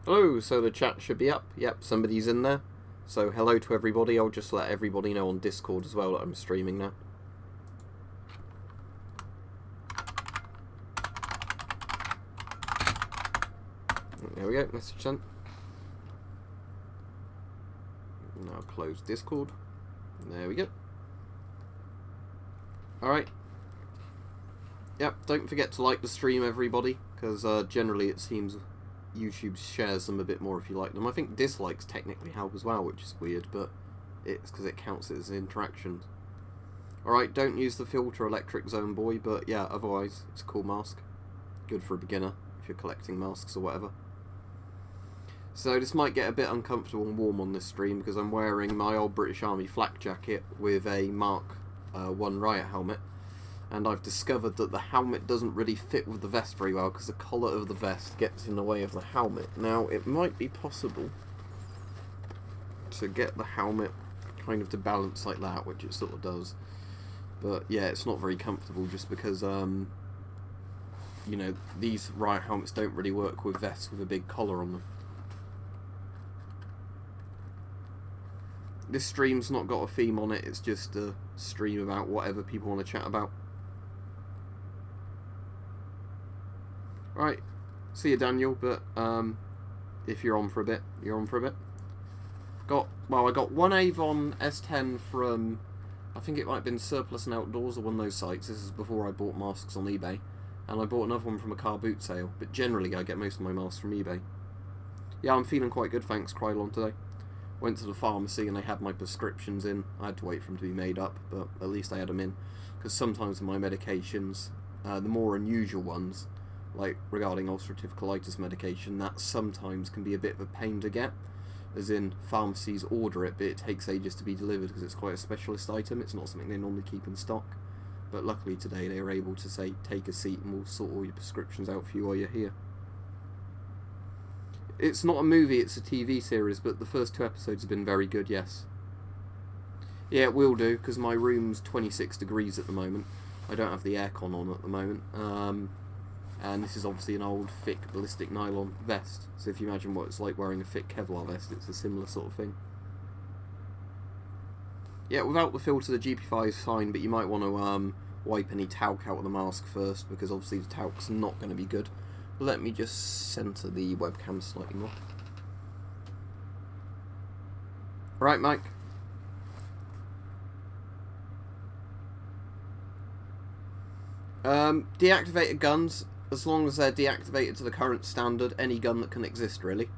Hello, so the chat should be up. Yep, somebody's in there. So hello to everybody. I'll just let everybody know on Discord as well that I'm streaming now. There we go, message sent. Now close Discord. There we go. Alright. Yep, don't forget to like the stream, everybody, because generally it seems YouTube shares them a bit more if you like them. I think dislikes technically help as well, which is weird, but it's because it counts it as interactions. Alright, don't use the filter Electric Zone Boy, but yeah, otherwise it's a cool mask. Good for a beginner if you're collecting masks or whatever. So this might get a bit uncomfortable and warm on this stream because I'm wearing my old British Army flak jacket with a Mark 1 riot helmet, and I've discovered that the helmet doesn't really fit with the vest very well because the collar of the vest gets in the way of the helmet. Now it might be possible to get the helmet kind of to balance like that, which it sort of does, but yeah, it's not very comfortable just because you know, these riot helmets don't really work with vests with a big collar on them. This stream's not got a theme on it, it's just a stream about whatever people want to chat about. Right, see you Daniel, but if you're on for a bit, you're on for a bit. I got one Avon S10 from, I think it might have been Surplus and Outdoors or one of those sites. This is before I bought masks on eBay. And I bought another one from a car boot sale, but generally I get most of my masks from eBay. Yeah, I'm feeling quite good, thanks, Krylon, today. Went to the pharmacy and they had my prescriptions in. I had to wait for them to be made up, but at least I had them in. Because sometimes my medications, the more unusual ones, like regarding ulcerative colitis medication, that sometimes can be a bit of a pain to get. As in, pharmacies order it, but it takes ages to be delivered because it's quite a specialist item. It's not something they normally keep in stock. But luckily today they were able to say, take a seat and we'll sort all your prescriptions out for you while you're here. It's not a movie, it's a TV series, but the first 2 episodes have been very good, yes. Yeah, it will do, because my room's 26 degrees at the moment. I don't have the aircon on at the moment. And this is obviously an old, thick, ballistic nylon vest. So if you imagine what it's like wearing a thick Kevlar vest, it's a similar sort of thing. Yeah, without the filter, the GP5 is fine, but you might want to wipe any talc out of the mask first, because obviously the talc's not going to be good. Let me just centre the webcam slightly more. Right, Mike. Deactivated guns, as long as they're deactivated to the current standard, any gun that can exist, really.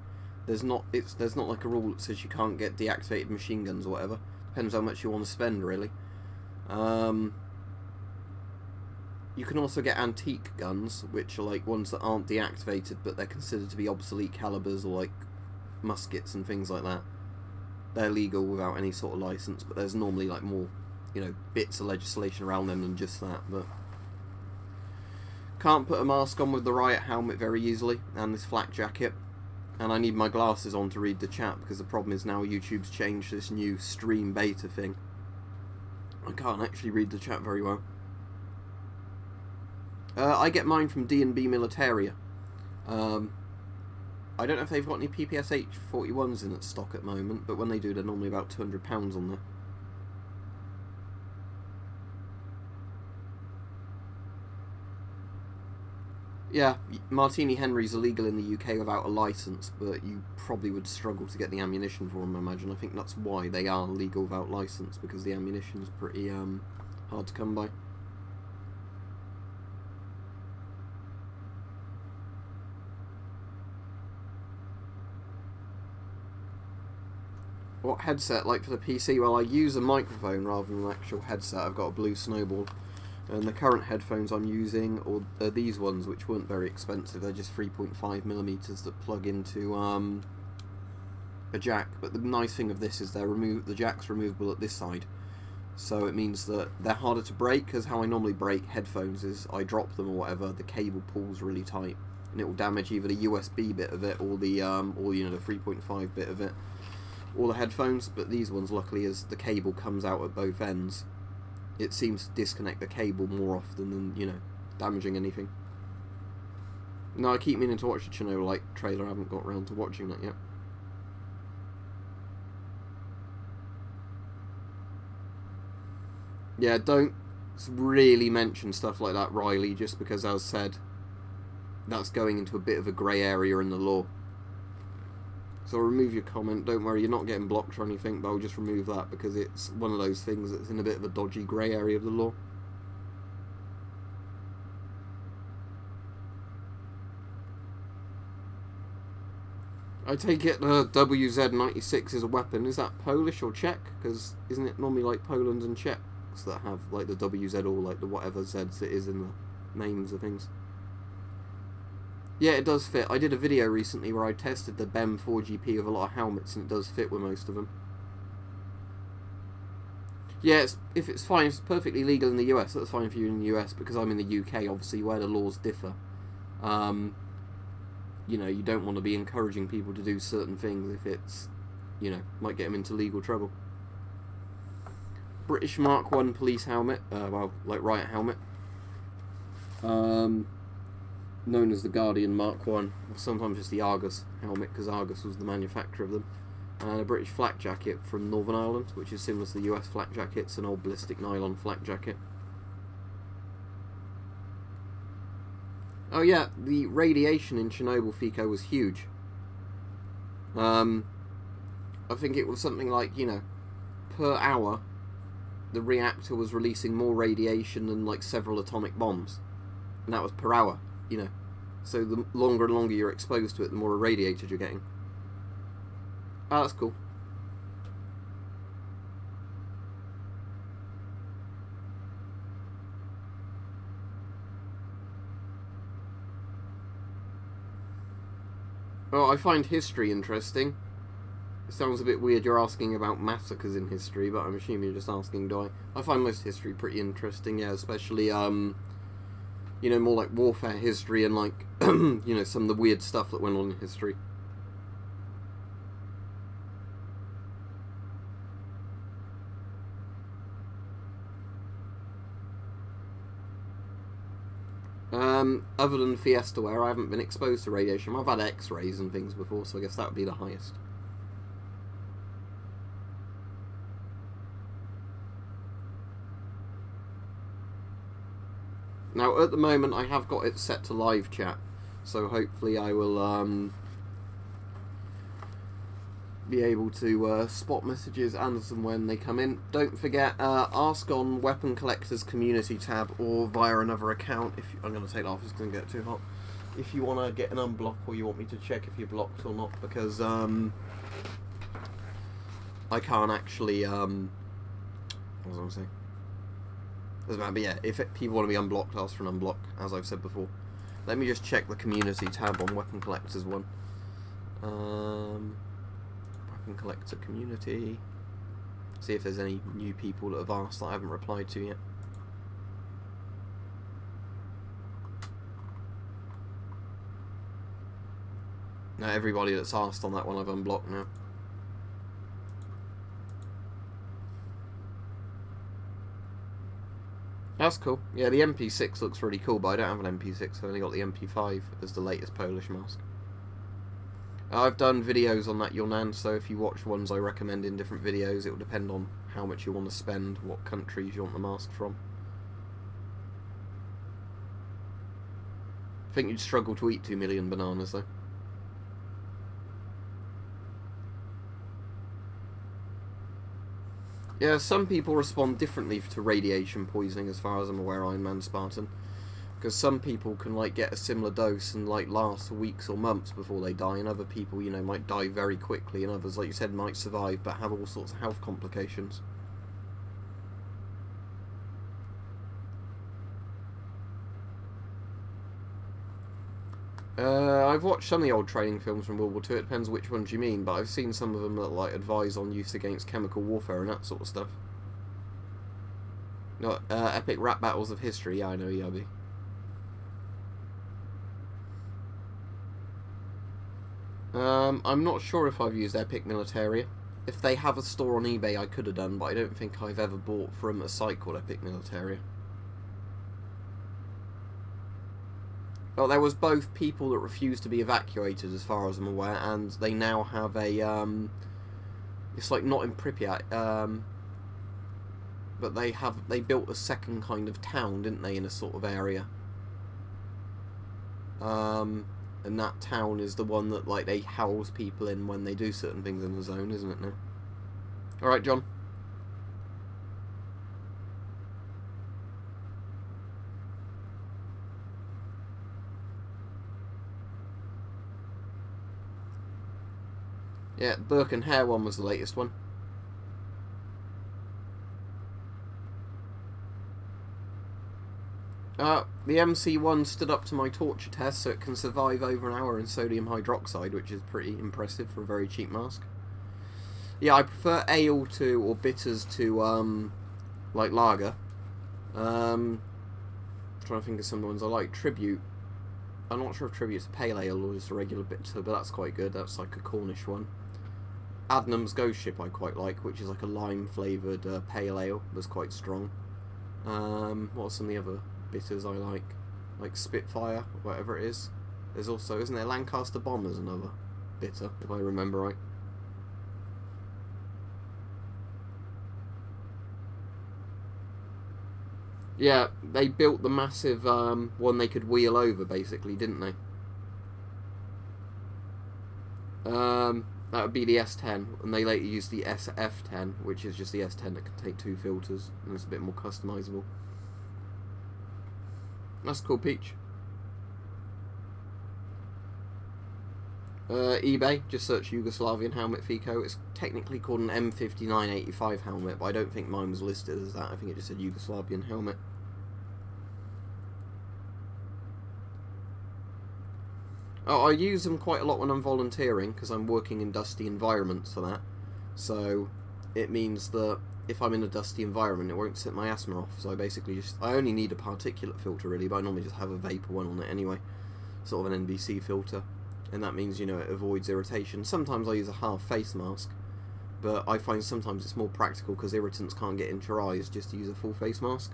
There's not like a rule that says you can't get deactivated machine guns or whatever. Depends how much you want to spend, really. You can also get antique guns, which are like ones that aren't deactivated, but they're considered to be obsolete calibers, or like muskets and things like that. They're legal without any sort of license, but there's normally like more, you know, bits of legislation around them than just that. But can't put a mask on with the riot helmet very easily, and this flak jacket. And I need my glasses on to read the chat, because the problem is now YouTube's changed this new stream beta thing. I can't actually read the chat very well. I get mine from D&B Militaria. I don't know if they've got any PPSH 41s in at stock at the moment, but when they do, they're normally about £200 on there. Yeah, Martini Henry's illegal in the UK without a licence, but you probably would struggle to get the ammunition for them, I imagine. I think that's why they are legal without licence, because the ammunition's pretty hard to come by. What headset? Like for the PC? Well, I use a microphone rather than an actual headset. I've got a Blue Snowball. And the current headphones I'm using are these ones, which weren't very expensive. They're just 3.5mm that plug into a jack. But the nice thing of this is the jack's removable at this side. So it means that they're harder to break, because how I normally break headphones is I drop them or whatever, the cable pulls really tight, and it will damage either the USB bit of it or the or you know, the 3.5 bit of it, all the headphones. But these ones, luckily, as the cable comes out at both ends, it seems to disconnect the cable more often than, you know, damaging anything. No, I keep meaning to watch the Chernobyl trailer. I haven't got around to watching that yet. Yeah, don't really mention stuff like that, Riley, just because, as said, that's going into a bit of a grey area in the law. So I'll remove your comment. Don't worry, you're not getting blocked or anything, but I'll just remove that because it's one of those things that's in a bit of a dodgy grey area of the law. I take it the WZ-96 is a weapon. Is that Polish or Czech? Because isn't it normally like Poland and Czechs that have like the WZ or like the whatever Zs it is in the names of things? Yeah, it does fit. I did a video recently where I tested the BEM 4GP with a lot of helmets, and it does fit with most of them. Yeah, if it's fine, if it's perfectly legal in the US, that's fine for you in the US, because I'm in the UK, obviously, where the laws differ. You know, you don't want to be encouraging people to do certain things if it's, you know, might get them into legal trouble. British Mark 1 police helmet, well, like riot helmet. Known as the Guardian Mark 1, or sometimes just the Argus helmet, because Argus was the manufacturer of them. And a British flak jacket from Northern Ireland, which is similar to the US flak jacket. It's an old ballistic nylon flak jacket. Oh yeah, the radiation in Chernobyl, FICO, was huge. I think it was something like, you know, per hour, the reactor was releasing more radiation than like several atomic bombs. And that was per hour, you know. So the longer and longer you're exposed to it, the more irradiated you're getting. Ah, that's cool. Well, I find history interesting. It sounds a bit weird you're asking about massacres in history, but I'm assuming you're just asking, do I? I find most history pretty interesting, yeah, especially, you know, more like warfare history and, like, you know, some of the weird stuff that went on in history. Other than Fiesta Wear, I haven't been exposed to radiation. I've had X-rays and things before, so I guess that would be the highest. Now, at the moment, I have got it set to live chat, so hopefully I will be able to spot messages as and when they come in. Don't forget, ask on Weapon Collector's community tab or via another account. If I'm going to take that off, it's going to get too hot. If you want to get an unblock or you want me to check if you're blocked or not, because I can't actually. What was I going to say? Doesn't matter, but yeah, if people want to be unblocked, ask for an unblock, as I've said before. Let me just check the community tab on Weapon Collector's one. Weapon Collector community. See if there's any new people that have asked that I haven't replied to yet. No, everybody that's asked on that one I've unblocked now. That's cool. Yeah, the MP6 looks really cool, but I don't have an MP6, I've only got the MP5 as the latest Polish mask. I've done videos on that Yonan, so if you watch ones I recommend in different videos, it will depend on how much you want to spend, what countries you want the mask from. I think you'd struggle to eat 2 million bananas, though. Yeah, some people respond differently to radiation poisoning, as far as I'm aware, Iron Man Spartan. Because some people can, like, get a similar dose and, like, last weeks or months before they die, and other people, you know, might die very quickly, and others, like you said, might survive, but have all sorts of health complications. I've watched some of the old training films from World War II, it depends which ones you mean, but I've seen some of them that, like, advise on use against chemical warfare and that sort of stuff. No, epic rap battles of history, yeah, I know ERB. I'm not sure if I've used Epic Militaria. If they have a store on eBay, I could have done, but I don't think I've ever bought from a site called Epic Militaria. Well, there was both people that refused to be evacuated, as far as I'm aware, and they now have a, it's like not in Pripyat, but they built a second kind of town, didn't they, in a sort of area. And that town is the one that, like, they house people in when they do certain things in the zone, isn't it now? Alright, John. Yeah, Burke and Hare one was the latest one. The MC1 stood up to my torture test, so it can survive over an hour in sodium hydroxide, which is pretty impressive for a very cheap mask. Yeah, I prefer ale to, or bitters to, like lager. Trying to think of some of the ones I like. Tribute. I'm not sure if Tribute's a pale ale or just a regular bitter, but that's quite good. That's like a Cornish one. Adnam's Ghost Ship I quite like, which is like a lime flavoured pale ale. That's quite strong. What are some of the other bitters I like? Like Spitfire, whatever it is. There's also, isn't there, Lancaster Bombers, another bitter, if I remember right. Yeah, they built the massive one they could wheel over, basically, didn't they? That would be the S10, and they later used the SF10, which is just the S10 that can take 2 filters, and it's a bit more customizable. That's cool, Peach. eBay, just search Yugoslavian helmet FICO. It's technically called an M5985 helmet, but I don't think mine was listed as that. I think it just said Yugoslavian helmet. Oh, I use them quite a lot when I'm volunteering, because I'm working in dusty environments for that. So, it means that if I'm in a dusty environment, it won't set my asthma off. So I basically I only need a particulate filter really, but I normally just have a vapor one on it anyway. Sort of an NBC filter. And that means, you know, it avoids irritation. Sometimes I use a half face mask, but I find sometimes it's more practical because irritants can't get into your eyes just to use a full face mask.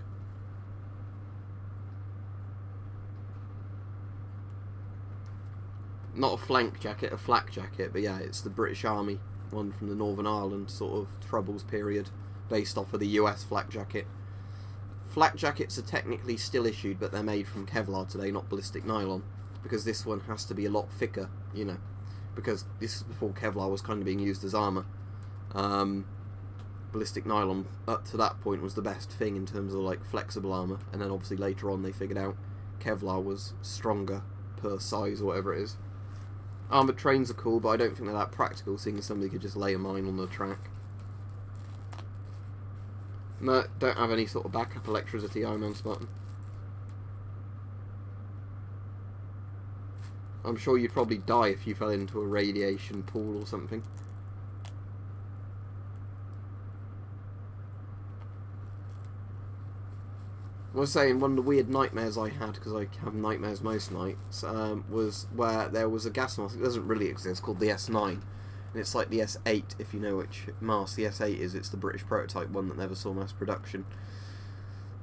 Not a flank jacket, a flak jacket, but yeah, it's the British Army one from the Northern Ireland sort of Troubles period, based off of the US flak jacket. Flak jackets are technically still issued, but they're made from Kevlar today, not ballistic nylon, because this one has to be a lot thicker, you know, because this is before Kevlar was kind of being used as armour. Ballistic nylon, up to that point, was the best thing in terms of, like, flexible armour, and then obviously later on they figured out Kevlar was stronger per size or whatever it is. Armoured trains are cool, but I don't think they're that practical, seeing as somebody could just lay a mine on the track. No, don't have any sort of backup electricity, Iron Man Spartan. I'm sure you'd probably die if you fell into a radiation pool or something. I was saying, one of the weird nightmares I had, because I have nightmares most nights, was where there was a gas mask that doesn't really exist, called the S9. And it's like the S8, if you know which mask the S8 is. It's the British prototype one that never saw mass production.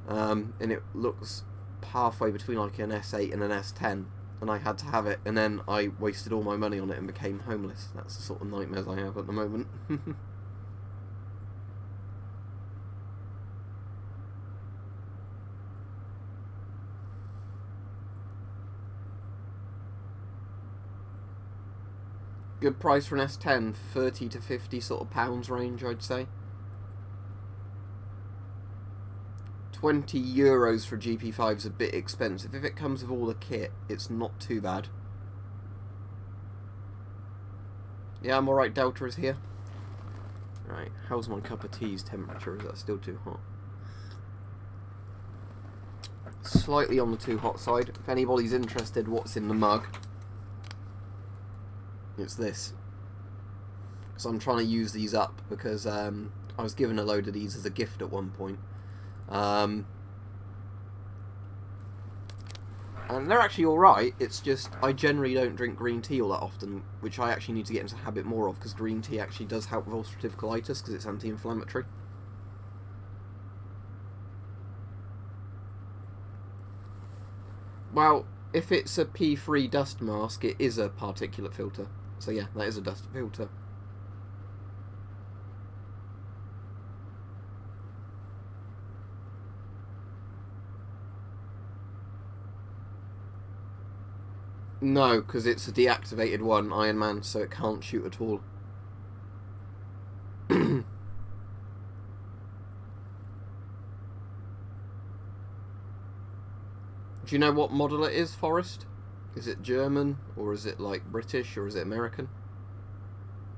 And it looks halfway between like an S8 and an S10. And I had to have it, and then I wasted all my money on it and became homeless. That's the sort of nightmares I have at the moment. Good price for an S10, 30 to 50 sort of pounds range, I'd say. 20 euros for GP5 is a bit expensive. If it comes with all the kit, it's not too bad. Yeah, I'm alright, Delta is here. Right, how's my cup of tea's temperature? Is that still too hot? Slightly on the too hot side. If anybody's interested what's in the mug, it's this. So I'm trying to use these up because I was given a load of these as a gift at one point. And they're actually alright. It's just I generally don't drink green tea all that often, which I actually need to get into the habit more of, because green tea actually does help with ulcerative colitis because it's anti-inflammatory. Well, if it's a P3 dust mask, it is a particulate filter. So yeah, that is a dust filter. No, because it's a deactivated one, Iron Man, so it can't shoot at all. Do you know what model it is, Forrest? Is it German, or is it like British, or is it American?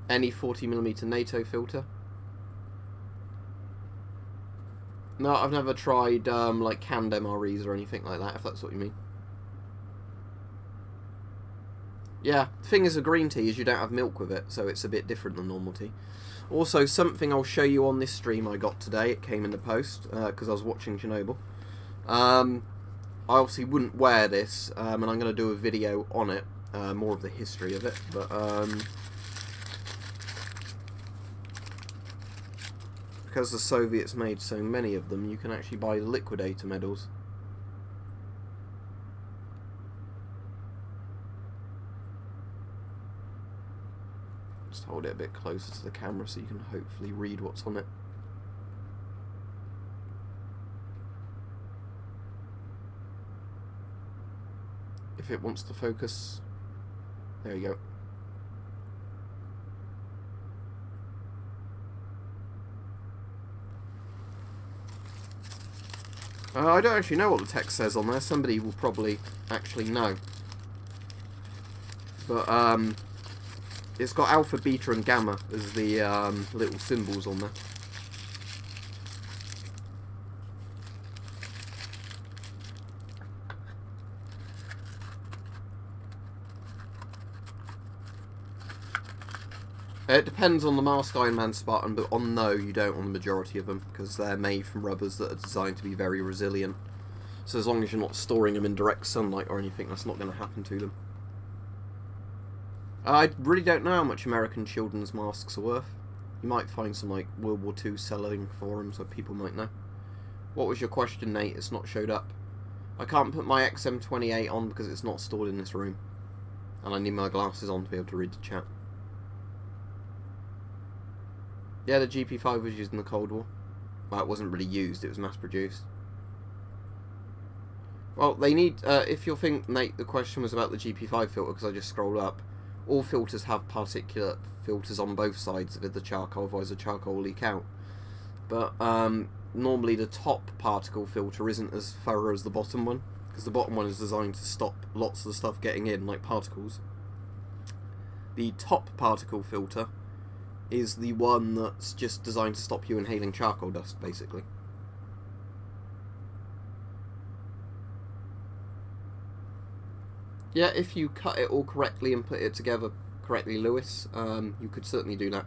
Any 40mm NATO filter? No, I've never tried like canned MREs or anything like that, if that's what you mean. Yeah, the thing is with green tea is you don't have milk with it, so it's a bit different than normal tea. Also, something I'll show you on this stream I got today, it came in the post, because I was watching Chernobyl. I obviously wouldn't wear this, and I'm going to do a video on it, more of the history of it, but because the Soviets made so many of them, you can actually buy the liquidator medals. Just hold it a bit closer to the camera so you can hopefully read what's on it. If it wants to focus. There you go. I don't actually know what the text says on there. Somebody will probably actually know. But, it's got alpha, beta, and gamma as the little symbols on there. It depends on the mask, Iron Man, Spartan, but on no, you don't on the majority of them, because they're made from rubbers that are designed to be very resilient. So as long as you're not storing them in direct sunlight or anything, that's not going to happen to them. I really don't know how much American children's masks are worth. You might find some like World War II selling forums where people might know. What was your question, Nate? It's not showed up. I can't put my XM28 on because it's not stored in this room. And I need my glasses on to be able to read the chat. Yeah, the GP5 was used in the Cold War. Well, it wasn't really used, it was mass produced. Well, they need, if you'll think, Nate, the question was about the GP5 filter because I just scrolled up. All filters have particulate filters on both sides of the charcoal, otherwise the charcoal will leak out. But normally the top particle filter isn't as thorough as the bottom one, because the bottom one is designed to stop lots of the stuff getting in, like particles. The top particle filter is the one that's just designed to stop you inhaling charcoal dust, basically. Yeah, if you cut it all correctly and put it together correctly, Lewis, you could certainly do that.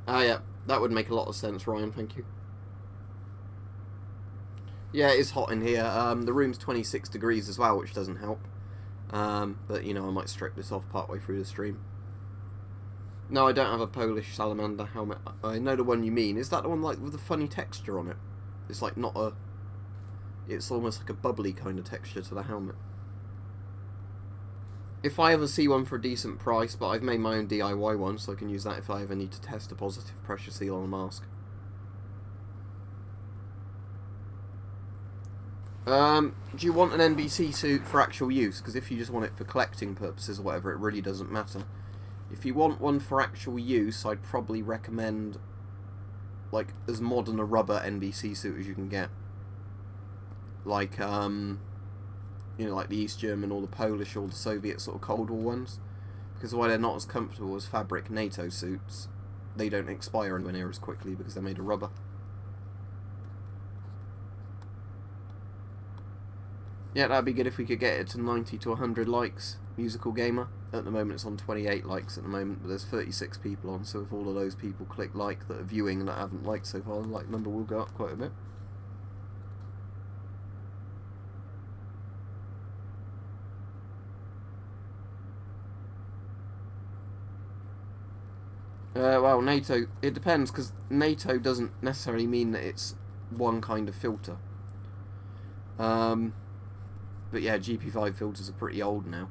Ah, yeah, that would make a lot of sense, Ryan, thank you. Yeah, it is hot in here. The room's 26 degrees as well, which doesn't help. But, you know, I might strip this off partway through the stream. No, I don't have a Polish salamander helmet. I know the one you mean. Is that the one like with the funny texture on it? It's like not a... It's almost like a bubbly kind of texture to the helmet. If I ever see one for a decent price, but I've made my own DIY one, so I can use that if I ever need to test a positive pressure seal on a mask. Do you want an NBC suit for actual use? Because if you just want it for collecting purposes or whatever, it really doesn't matter. If you want one for actual use, I'd probably recommend like as modern a rubber NBC suit as you can get. Like, you know, like the East German or the Polish or the Soviet sort of Cold War ones. Because while they're not as comfortable as fabric NATO suits, they don't expire anywhere near as quickly because they're made of rubber. Yeah, that'd be good if we could get it to 90 to 100 likes, Musical Gamer. At the moment it's on 28 likes at the moment, but there's 36 people on, so if all of those people click like that are viewing and that haven't liked so far, the like number will go up quite a bit. Well, NATO, it depends, because NATO doesn't necessarily mean that it's one kind of filter. But yeah, GP5 filters are pretty old now.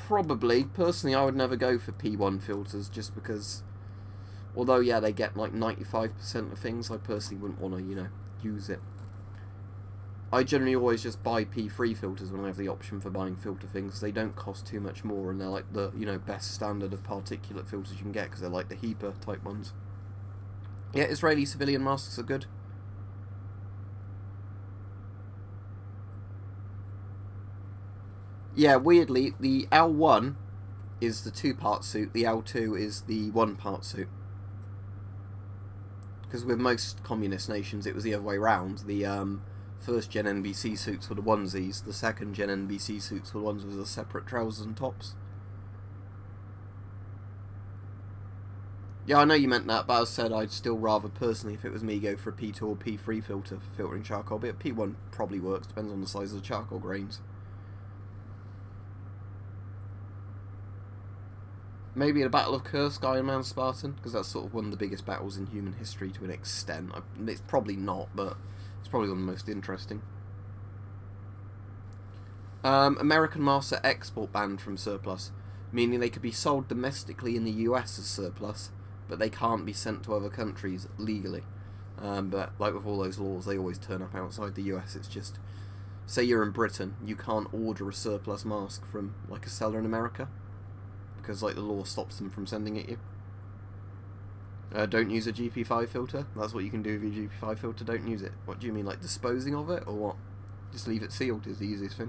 Probably. Personally, I would never go for P1 filters just because, although, yeah, they get like 95% of things, I personally wouldn't want to, you know, use it. I generally always just buy P3 filters when I have the option for buying filter things. They don't cost too much more, and they're like the, you know, best standard of particulate filters you can get because they're like the HEPA type ones. Yeah, Israeli civilian masks are good. Yeah, weirdly, the L1 is the 2-part suit, the L2 is the 1-part suit. Because with most communist nations, it was the other way around. The first gen NBC suits were the onesies, the second gen NBC suits were the ones with the separate trousers and tops. Yeah, I know you meant that, but as I said, I'd still rather, personally, if it was me, go for a P2 or P3 filter for filtering charcoal. But P1 probably works, depends on the size of the charcoal grains. Maybe the Battle of Kursk, Iron Man Spartan, because that's sort of one of the biggest battles in human history to an extent. It's probably not, but it's probably one of the most interesting. American masks are export banned from surplus, meaning they could be sold domestically in the US as surplus, but they can't be sent to other countries legally. But like with all those laws, they always turn up outside the US. It's just, say you're in Britain, you can't order a surplus mask from like a seller in America, because like the law stops them from sending it you. Don't use a GP5 filter. That's what you can do with your GP5 filter. Don't use it. What do you mean, like disposing of it, or what? Just leave it sealed is the easiest thing.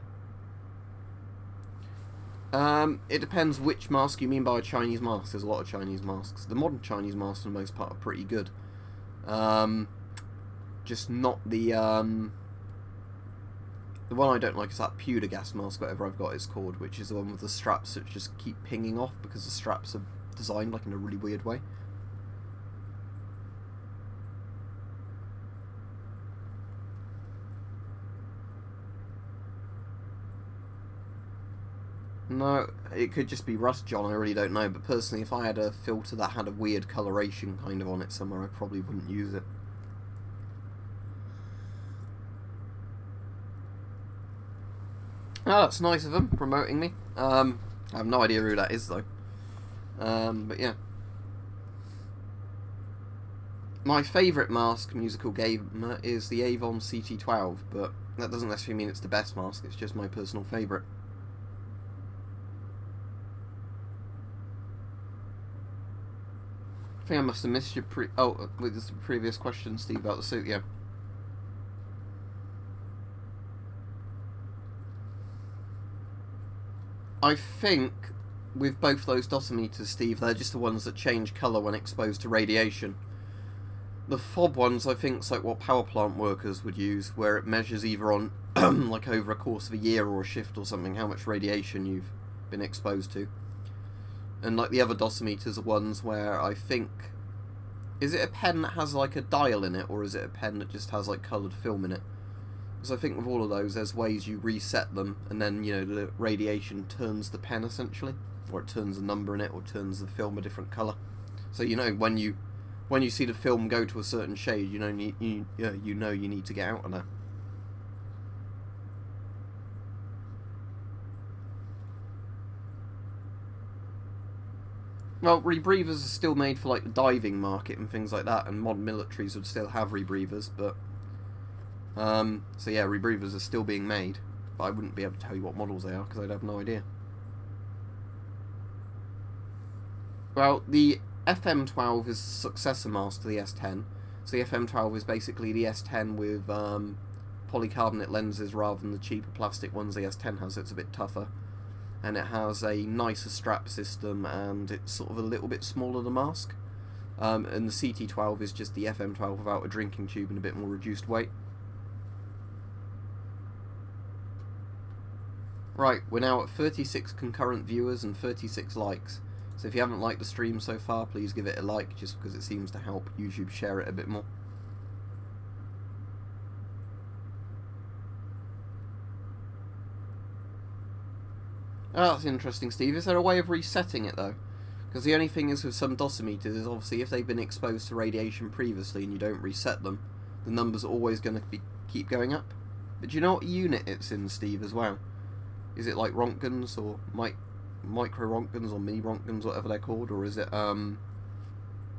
It depends which mask you mean by a Chinese mask. There's a lot of Chinese masks. The modern Chinese masks, for the most part, are pretty good. Just not the one I don't like is that pewter gas mask, whatever I've got it's called, which is the one with the straps that just keep pinging off because the straps are designed like in a really weird way. No, it could just be rust, John, I really don't know, but personally if I had a filter that had a weird coloration kind of on it somewhere, I probably wouldn't use it. Oh, that's nice of them, promoting me. I have no idea who that is, though. But yeah. My favourite mask, musical gamer, is the Avon CT12, but that doesn't necessarily mean it's the best mask, it's just my personal favourite. I think I must have missed your with the previous question, Steve, about the suit, yeah. I think with both those dosimeters, Steve, they're just the ones that change colour when exposed to radiation. The fob ones, I think, is like what power plant workers would use, where it measures either on, like over a course of a year or a shift or something, how much radiation you've been exposed to. And like the other dosimeters are ones where I think, is it a pen that has like a dial in it, or is it a pen that just has like coloured film in it? Because I think with all of those, there's ways you reset them, and then, you know, the radiation turns the pen, essentially. Or it turns a number in it, or turns the film a different colour. So, you know, when you see the film go to a certain shade, you know you need to get out of there. Well, rebreathers are still made for, like, the diving market and things like that, and modern militaries would still have rebreathers, but... so yeah, rebreathers are still being made, but I wouldn't be able to tell you what models they are because I'd have no idea. Well, the FM12 is a successor mask to the S10. So the FM12 is basically the S10 with polycarbonate lenses rather than the cheaper plastic ones the S10 has. It's a bit tougher, and it has a nicer strap system, and it's sort of a little bit smaller the mask. And the CT12 is just the FM12 without a drinking tube and a bit more reduced weight. Right, we're now at 36 concurrent viewers and 36 likes. So if you haven't liked the stream so far, please give it a like, just because it seems to help YouTube share it a bit more. Oh, that's interesting, Steve. Is there a way of resetting it, though? Because the only thing is with some dosimeters is obviously if they've been exposed to radiation previously and you don't reset them, the number's always going to keep going up. But do you know what unit it's in, Steve, as well? Is it like Rontgens or micro Rontgens or mini Rontgens, whatever they're called, or is it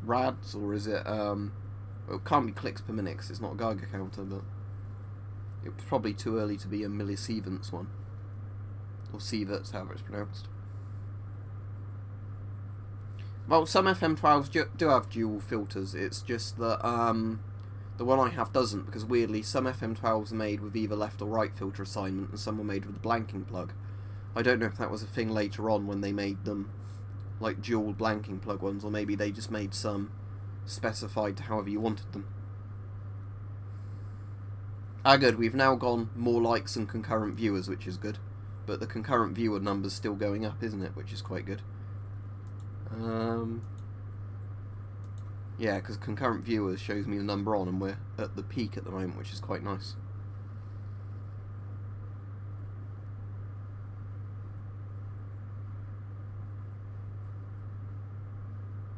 rads, or is it well, it can't be clicks per minute 'cause it's not a Geiger counter, but it's probably too early to be a millisievert one, or sieverts, however it's pronounced. Well, some FM12s do have dual filters. It's just that the one I have doesn't, because weirdly some FM12s are made with either left or right filter assignment and some were made with the blanking plug. I don't know if that was a thing later on when they made them like dual blanking plug ones, or maybe they just made some specified to however you wanted them. Ah, good, we've now gone more likes and concurrent viewers, which is good. But the concurrent viewer number's still going up, isn't it? Which is quite good. Yeah, because concurrent viewers shows me the number on, and we're at the peak at the moment, which is quite nice.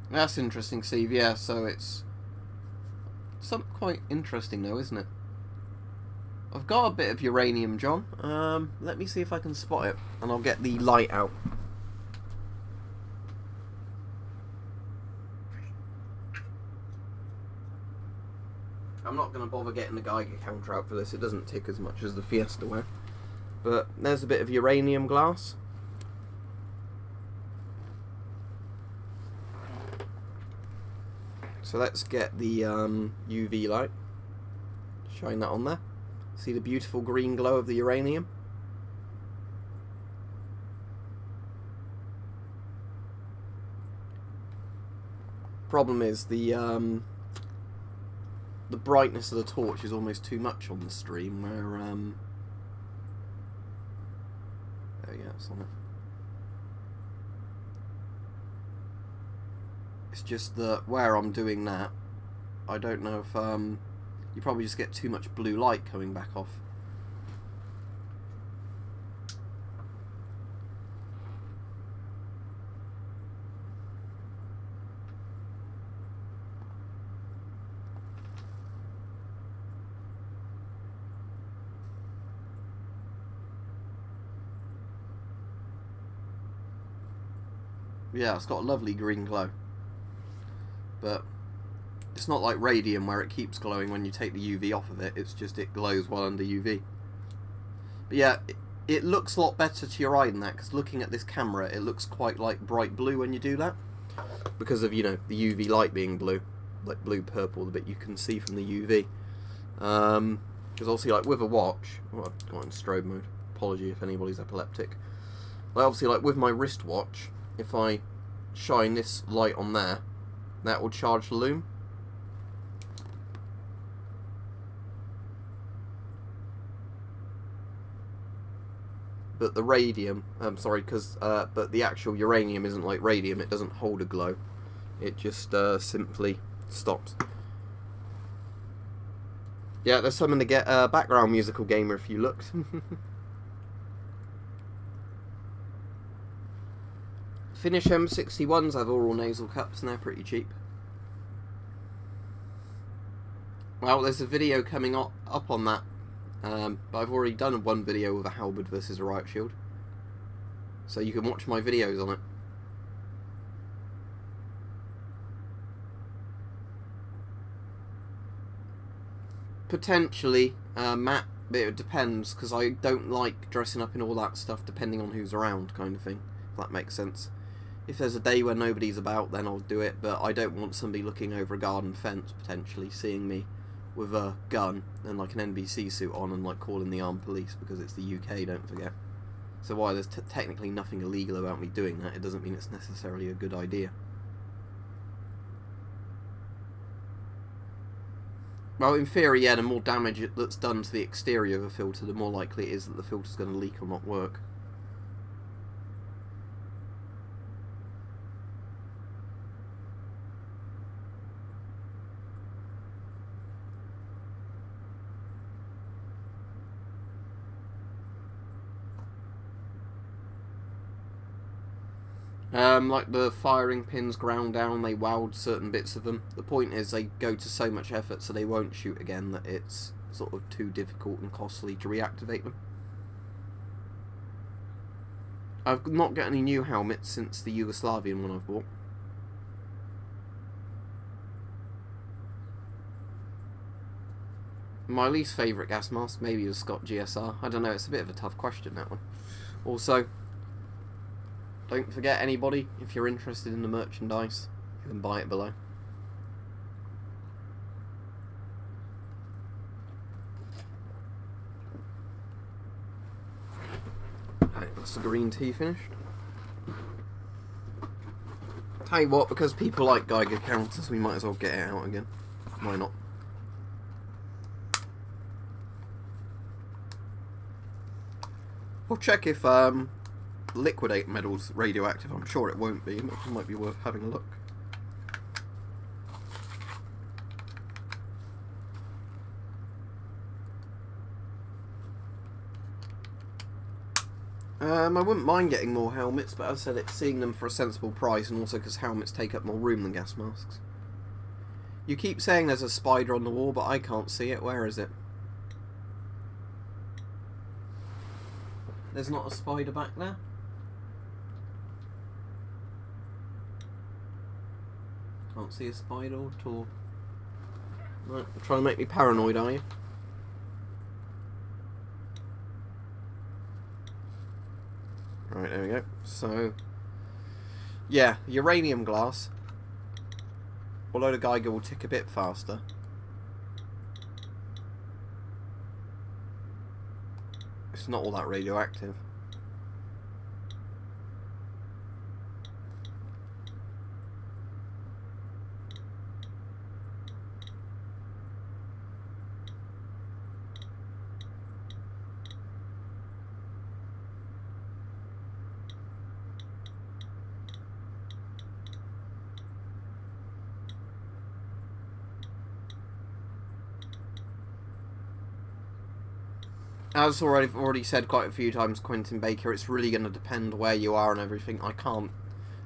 That's interesting, Steve. Yeah, so it's something quite interesting, though, isn't it? I've got a bit of uranium, John. Let me see if I can spot it, and I'll get the light out. I'm not going to bother getting the Geiger counter out for this. It doesn't tick as much as the Fiesta will. But there's a bit of uranium glass. So let's get the UV light. Shine that on there. See the beautiful green glow of the uranium? Problem is the brightness of the torch is almost too much on the stream, where there we go, it's on it. It's just that where I'm doing that, I don't know if you probably just get too much blue light coming back off. Yeah, it's got a lovely green glow. But it's not like radium where it keeps glowing when you take the UV off of it. It's just it glows while under UV. But yeah, it looks a lot better to your eye than that, because looking at this camera, it looks quite like bright blue when you do that. Because of, you know, the UV light being blue. Like blue-purple, the bit you can see from the UV. Because obviously, like with a watch... Oh, I've got in strobe mode. Apology if anybody's epileptic. Like obviously, like with my wristwatch, if I shine this light on there, that will charge the lume. But the radium, but the actual uranium isn't like radium. It doesn't hold a glow. It just simply stops. Yeah, there's something to get background musical gamer if you looked. Finnish M61s have oral nasal cups and they're pretty cheap. Well, there's a video coming up on that. But I've already done one video with a halberd versus a riot shield. So you can watch my videos on it. Potentially, Matt, but it depends, because I don't like dressing up in all that stuff depending on who's around, kind of thing, if that makes sense. If there's a day where nobody's about, then I'll do it, but I don't want somebody looking over a garden fence, potentially, seeing me with a gun and like an NBC suit on and like calling the armed police, because it's the UK, don't forget. So while there's technically nothing illegal about me doing that, it doesn't mean it's necessarily a good idea. Well, in theory, yeah, the more damage that's done to the exterior of a filter, the more likely it is that the filter's going to leak or not work. Like the firing pins ground down, they weld certain bits of them. The point is they go to so much effort so they won't shoot again that it's sort of too difficult and costly to reactivate them. I've not got any new helmets since the Yugoslavian one I've bought. My least favourite gas mask maybe is Scott GSR. I don't know, it's a bit of a tough question, that one. Also, don't forget, anybody, if you're interested in the merchandise, you can buy it below. Right, that's the green tea finished. Tell you what, because people like Geiger counters, we might as well get it out again. Why not? We'll check if liquidate metal's radioactive. I'm sure it won't be, but it might be worth having a look. I wouldn't mind getting more helmets, but as I said, it's seeing them for a sensible price, and also because helmets take up more room than gas masks. You keep saying there's a spider on the wall, but I can't see it. Where is it? There's not a spider back there? Can't see a spider at all. Right, trying to make me paranoid, are you? Right, there we go. So, yeah, uranium glass. Although the Geiger will tick a bit faster. It's not all that radioactive. As I've already said quite a few times, Quentin Baker, it's really going to depend where you are and everything. I can't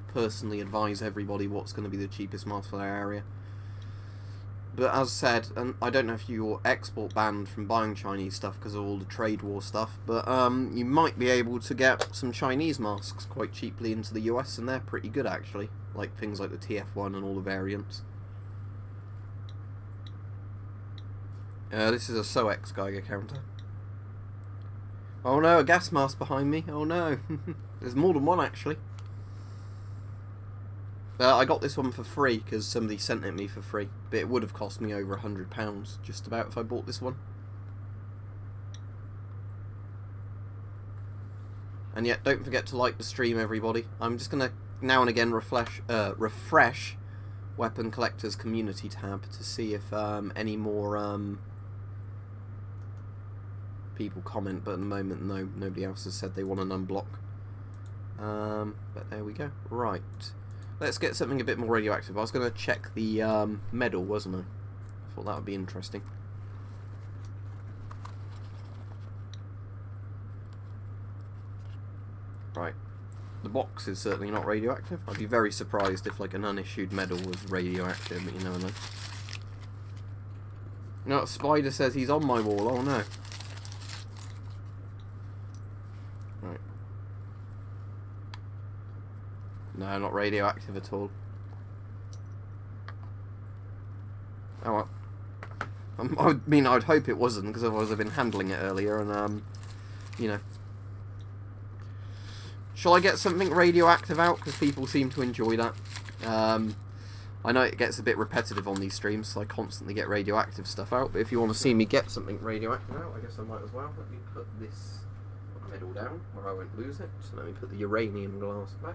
personally advise everybody what's going to be the cheapest mask for their area. But as said, and I don't know if you're export banned from buying Chinese stuff because of all the trade war stuff, but you might be able to get some Chinese masks quite cheaply into the US, and they're pretty good actually. Like things like the TF1 and all the variants. This is a SOEX Geiger counter. Oh no, a gas mask behind me. Oh no. There's more than one actually. I got this one for free because somebody sent it me for free. But it would have cost me over £100 just about if I bought this one. And yet, don't forget to like the stream, everybody. I'm just going to now and again refresh Weapon Collector's community tab to see if any more people comment, but at the moment, no, nobody else has said they want an unblock. But there we go. Right. Let's get something a bit more radioactive. I was going to check the medal, wasn't I? I thought that would be interesting. Right. The box is certainly not radioactive. I'd be very surprised if like an unissued medal was radioactive, but you never know. No, Spider says he's on my wall. Oh no. Right. No, not radioactive at all. Oh well. I mean, I'd hope it wasn't, because otherwise I've been handling it earlier, and you know. Shall I get something radioactive out? Because people seem to enjoy that. I know it gets a bit repetitive on these streams, so I constantly get radioactive stuff out. But if you want to see me get something radioactive out, I guess I might as well. Let me put this medal down where I won't lose it. So let me put the uranium glass back.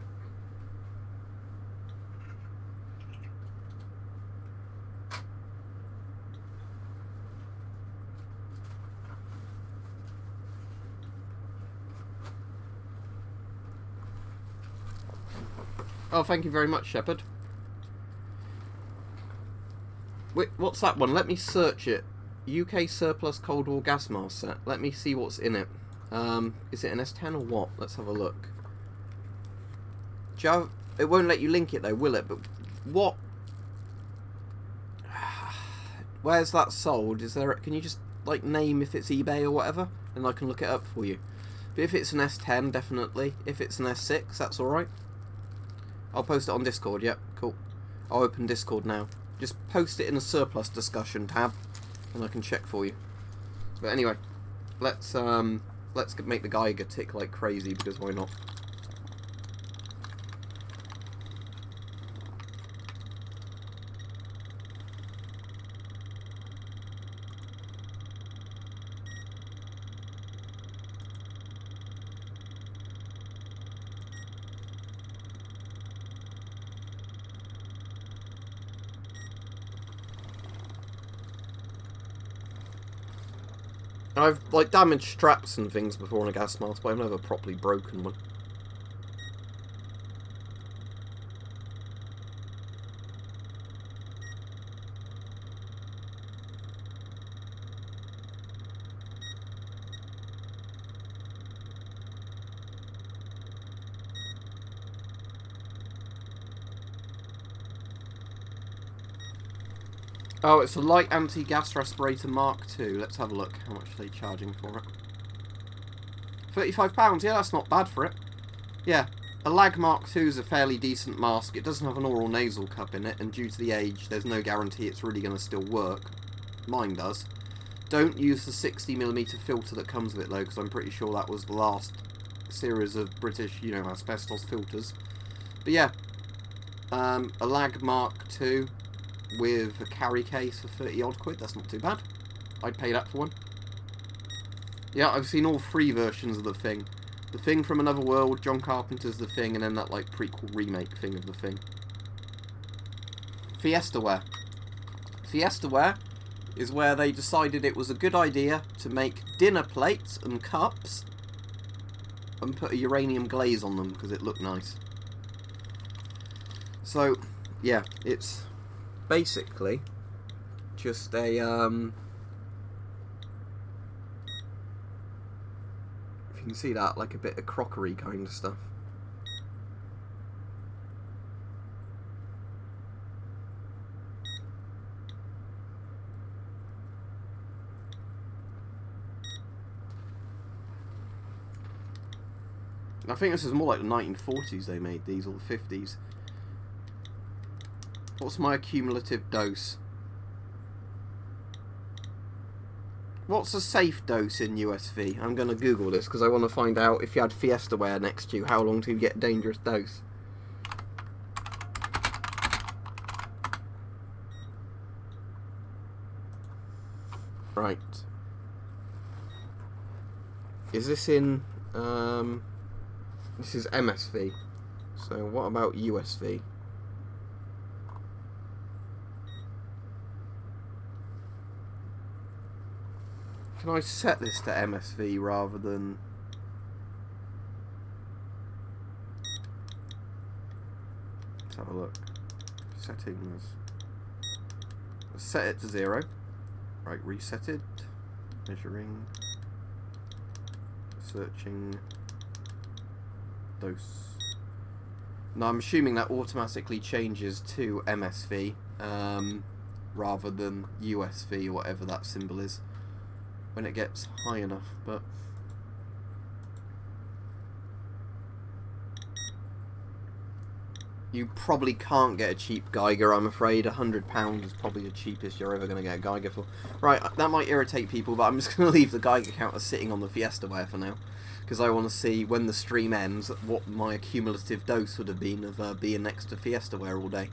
Oh, thank you very much, Shepard. Wait, what's that one? Let me search it. UK surplus Cold War gas mask set. Let me see what's in it. Is it an S10 or what? Let's have a look. It won't let you link it though, will it? But what? Where's that sold? Is there? Can you just like name if it's eBay or whatever, and I can look it up for you? But if it's an S10, definitely. If it's an S6, that's all right. I'll post it on Discord. Yep, cool. I'll open Discord now. Just post it in a surplus discussion tab, and I can check for you. But anyway, let's make the Geiger tick like crazy, because why not? I've like damaged straps and things before on a gas mask, but I've never properly broken one. Oh, it's a light anti-gas respirator Mark II. Let's have a look. How much are they charging for it? £35. Yeah, that's not bad for it. Yeah, a Lag Mark II is a fairly decent mask. It doesn't have an oral nasal cup in it, and due to the age, there's no guarantee it's really going to still work. Mine does. Don't use the 60mm filter that comes with it, though, because I'm pretty sure that was the last series of British, asbestos filters. But yeah, a Lag Mark II with a carry case for 30 odd quid. That's not too bad. I'd pay that for one. Yeah, I've seen all 3 versions of The Thing. The Thing from Another World, John Carpenter's The Thing, and then that like prequel remake thing of The Thing. Fiestaware. Fiestaware is where they decided it was a good idea to make dinner plates and cups and put a uranium glaze on them because it looked nice. So, yeah, it's basically just a if you can see that, like a bit of crockery kind of stuff. I think this is more like the 1940s they made these, or the 50s. What's my cumulative dose? What's a safe dose in USV? I'm going to Google this because I want to find out if you had Fiestaware next to you, how long do you get a dangerous dose? Right. Is this in... this is MSV. So what about USV? Can I set this to MSV rather than... Let's have a look. Settings. Let's set it to 0. Right, reset it. Measuring. Searching. Dose. Now I'm assuming that automatically changes to MSV rather than USV or whatever that symbol is when it gets high enough, but you probably can't get a cheap Geiger, I'm afraid. £100 is probably the cheapest you're ever going to get a Geiger for. Right, that might irritate people, but I'm just going to leave the Geiger counter sitting on the Fiestaware for now, because I want to see, when the stream ends, what my cumulative dose would have been of being next to Fiestaware all day.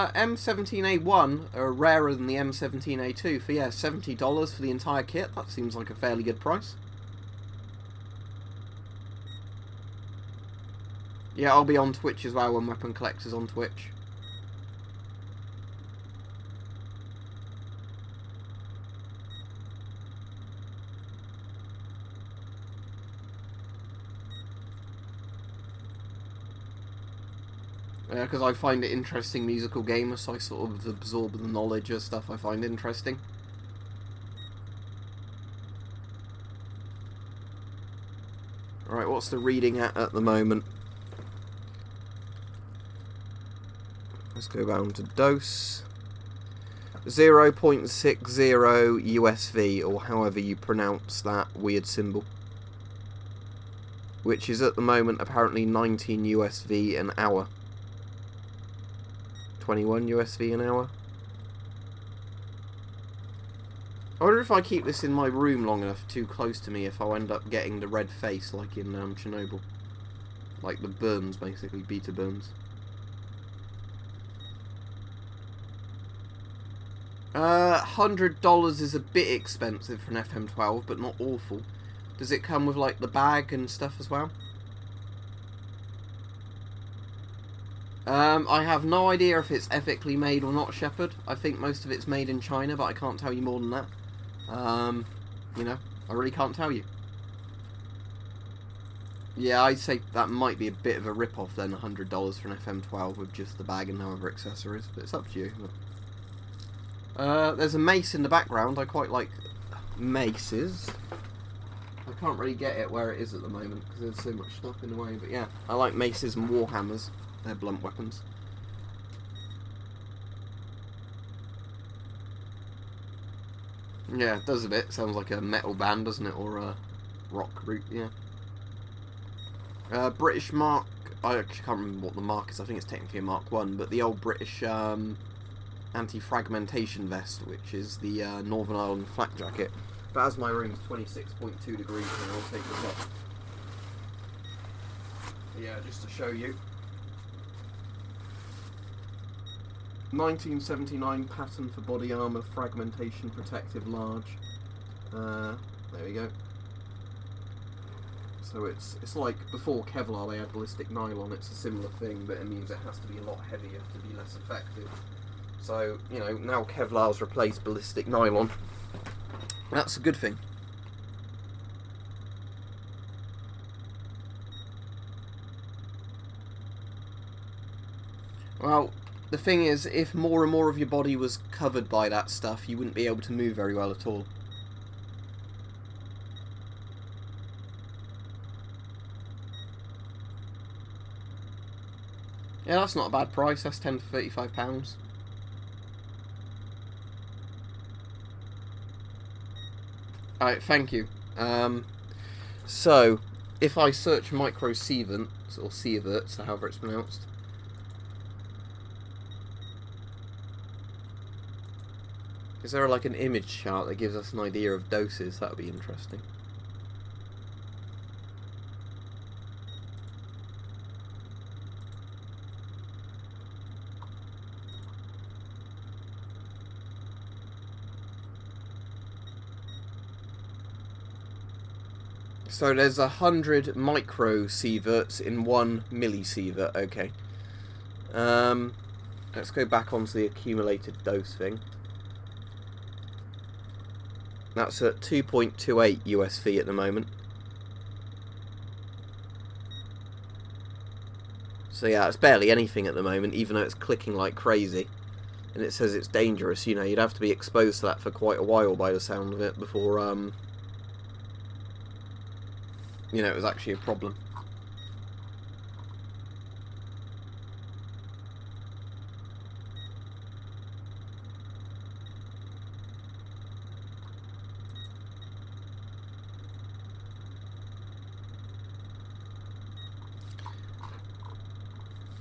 M17A1 are rarer than the M17A2 for, yeah, $70 for the entire kit. That seems like a fairly good price. Yeah, I'll be on Twitch as well when Weapon Collector's on Twitch. Yeah, because I find it interesting, musical gamer, so I sort of absorb the knowledge of stuff I find interesting. Alright, what's the reading at the moment? Let's go down to dose. 0.60 USV, or however you pronounce that weird symbol. Which is at the moment apparently 19 USV an hour. 21 USV an hour. I wonder if I keep this in my room long enough, too close to me, if I'll end up getting the red face like in Chernobyl. Like the burns, basically, beta burns. $100 is a bit expensive for an FM12, but not awful. Does it come with like the bag and stuff as well? I have no idea if it's ethically made or not, Shepard. I think most of it's made in China, but I can't tell you more than that. You know, I really can't tell you. Yeah, I'd say that might be a bit of a rip-off then, $100 for an FM12 with just the bag and no other accessories, but it's up to you. There's a mace in the background. I quite like maces. I can't really get it where it is at the moment because there's so much stuff in the way, but yeah, I like maces and warhammers. They're blunt weapons. Yeah, it does a bit. Sounds like a metal band, doesn't it? Or a rock group, yeah. British Mark... I actually can't remember what the mark is. I think it's technically a Mark 1, but the old British anti-fragmentation vest, which is the Northern Ireland flak jacket. But as my room's 26.2 degrees, and I'll take this off. Yeah, just to show you. 1979 pattern for body armour, fragmentation protective large. There we go. So it's like before Kevlar they had ballistic nylon. It's a similar thing, but it means it has to be a lot heavier to be less effective. So, you know, now Kevlar's replaced ballistic nylon. That's a good thing. Well, the thing is, if more and more of your body was covered by that stuff, you wouldn't be able to move very well at all. Yeah, that's not a bad price. That's £10 to £35. Alright, thank you. So, if I search micro sieverts, or sieverts, however it's pronounced, is there like an image chart that gives us an idea of doses? That would be interesting. So there's 100 micro sieverts in 1 millisievert. Okay. Let's go back onto the accumulated dose thing. That's at 2.28 USV at the moment. So yeah, it's barely anything at the moment, even though it's clicking like crazy. And it says it's dangerous. You know, you'd have to be exposed to that for quite a while by the sound of it before, you know, it was actually a problem.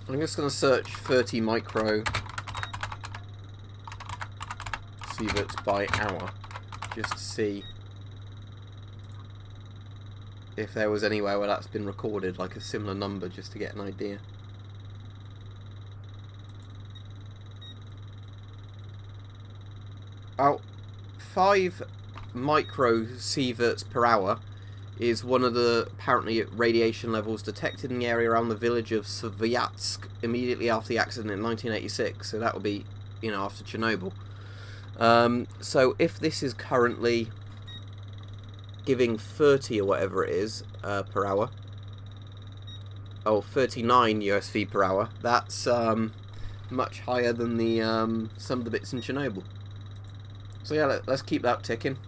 I'm just going to search 30 micro sieverts by hour, just to see if there was anywhere where that's been recorded, like a similar number, just to get an idea. Oh, 5 micro sieverts per hour is one of the, apparently, radiation levels detected in the area around the village of Svyatsk immediately after the accident in 1986, so that would be, you know, after Chernobyl. So if this is currently giving 30 or whatever it is per hour. Oh, 39 USV per hour. That's much higher than the some of the bits in Chernobyl. So yeah, let's keep that ticking.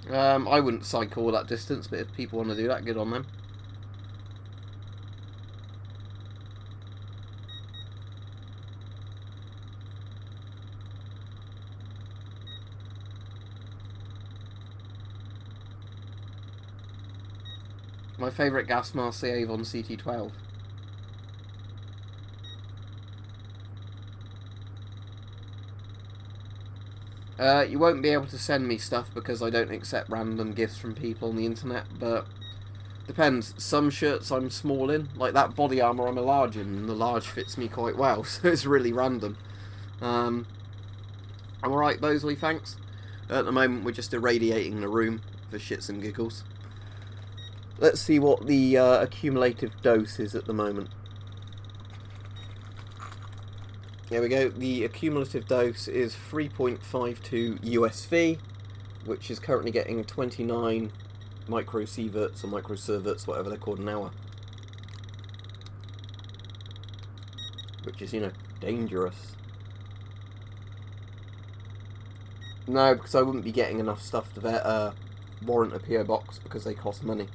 I wouldn't cycle all that distance, but if people want to do that, good on them. My favourite gas mask, the Avon CT12. You won't be able to send me stuff because I don't accept random gifts from people on the internet, but depends. Some shirts I'm small in, like that body armour I'm a large in, and the large fits me quite well, so it's really random. I'm alright, Bosley, thanks. At the moment we're just irradiating the room for shits and giggles. Let's see what the accumulative dose is at the moment. There we go, the accumulative dose is 3.52 USV, which is currently getting 29 microsieverts or microsieverts, whatever they're called, an hour. Which is, you know, dangerous. No, because I wouldn't be getting enough stuff to warrant a PO box because they cost money.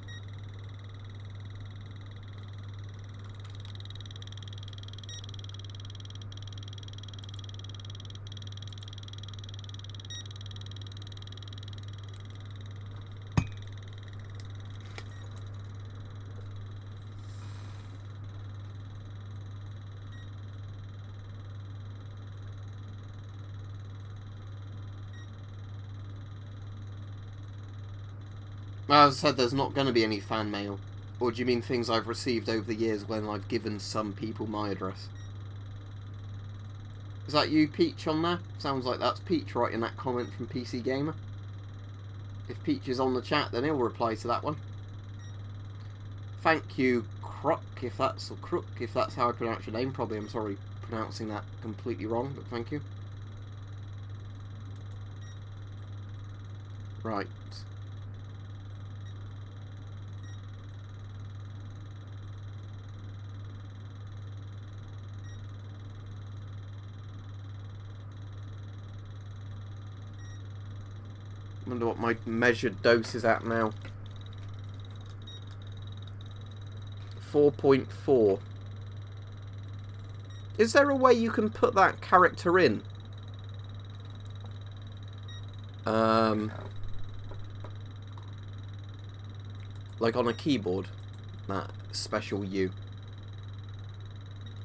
As I said, there's not going to be any fan mail. Or do you mean things I've received over the years when I've given some people my address? Is that you, Peach, on there? Sounds like that's Peach writing that comment from PC Gamer. If Peach is on the chat, then he'll reply to that one. Thank you, Crook, if that's how I pronounce your name. Probably I'm sorry pronouncing that completely wrong, but thank you. Right. I wonder what my measured dose is at now. 4.4. Is there a way you can put that character in? Like on a keyboard? That special U.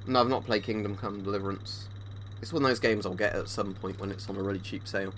No, I've not played Kingdom Come Deliverance. It's one of those games I'll get at some point when it's on a really cheap sale.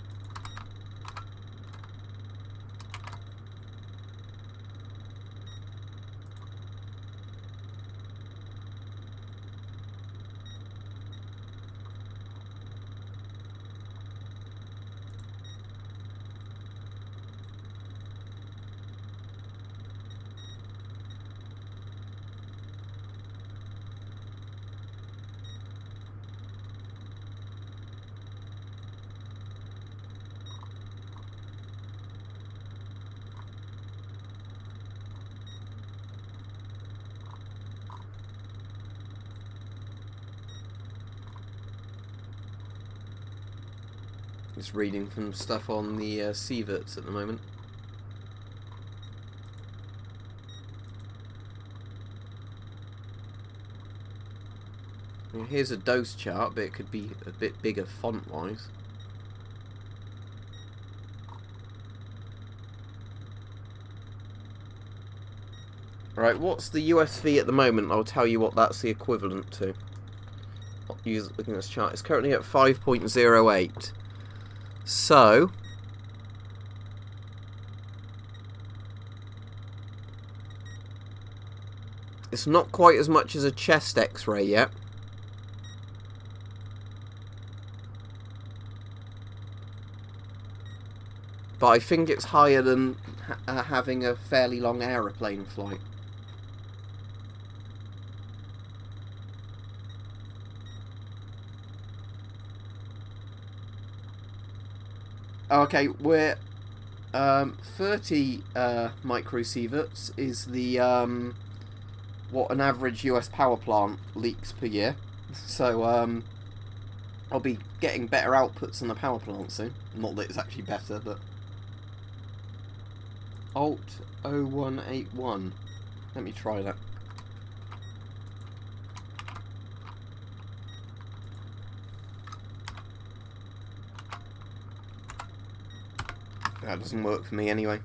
Just reading from stuff on the sieverts at the moment. Well, here's a dose chart, but it could be a bit bigger font-wise. Right, what's the USV at the moment? I'll tell you what that's the equivalent to. Looking at this chart, it's currently at 5.08. So, it's not quite as much as a chest X-ray yet. But I think it's higher than having a fairly long aeroplane flight. Okay, we're 30 microsieverts is the what an average US power plant leaks per year. So I'll be getting better outputs on the power plant soon. Not that it's actually better, but Alt 0181. Let me try that. That doesn't work for me anyway.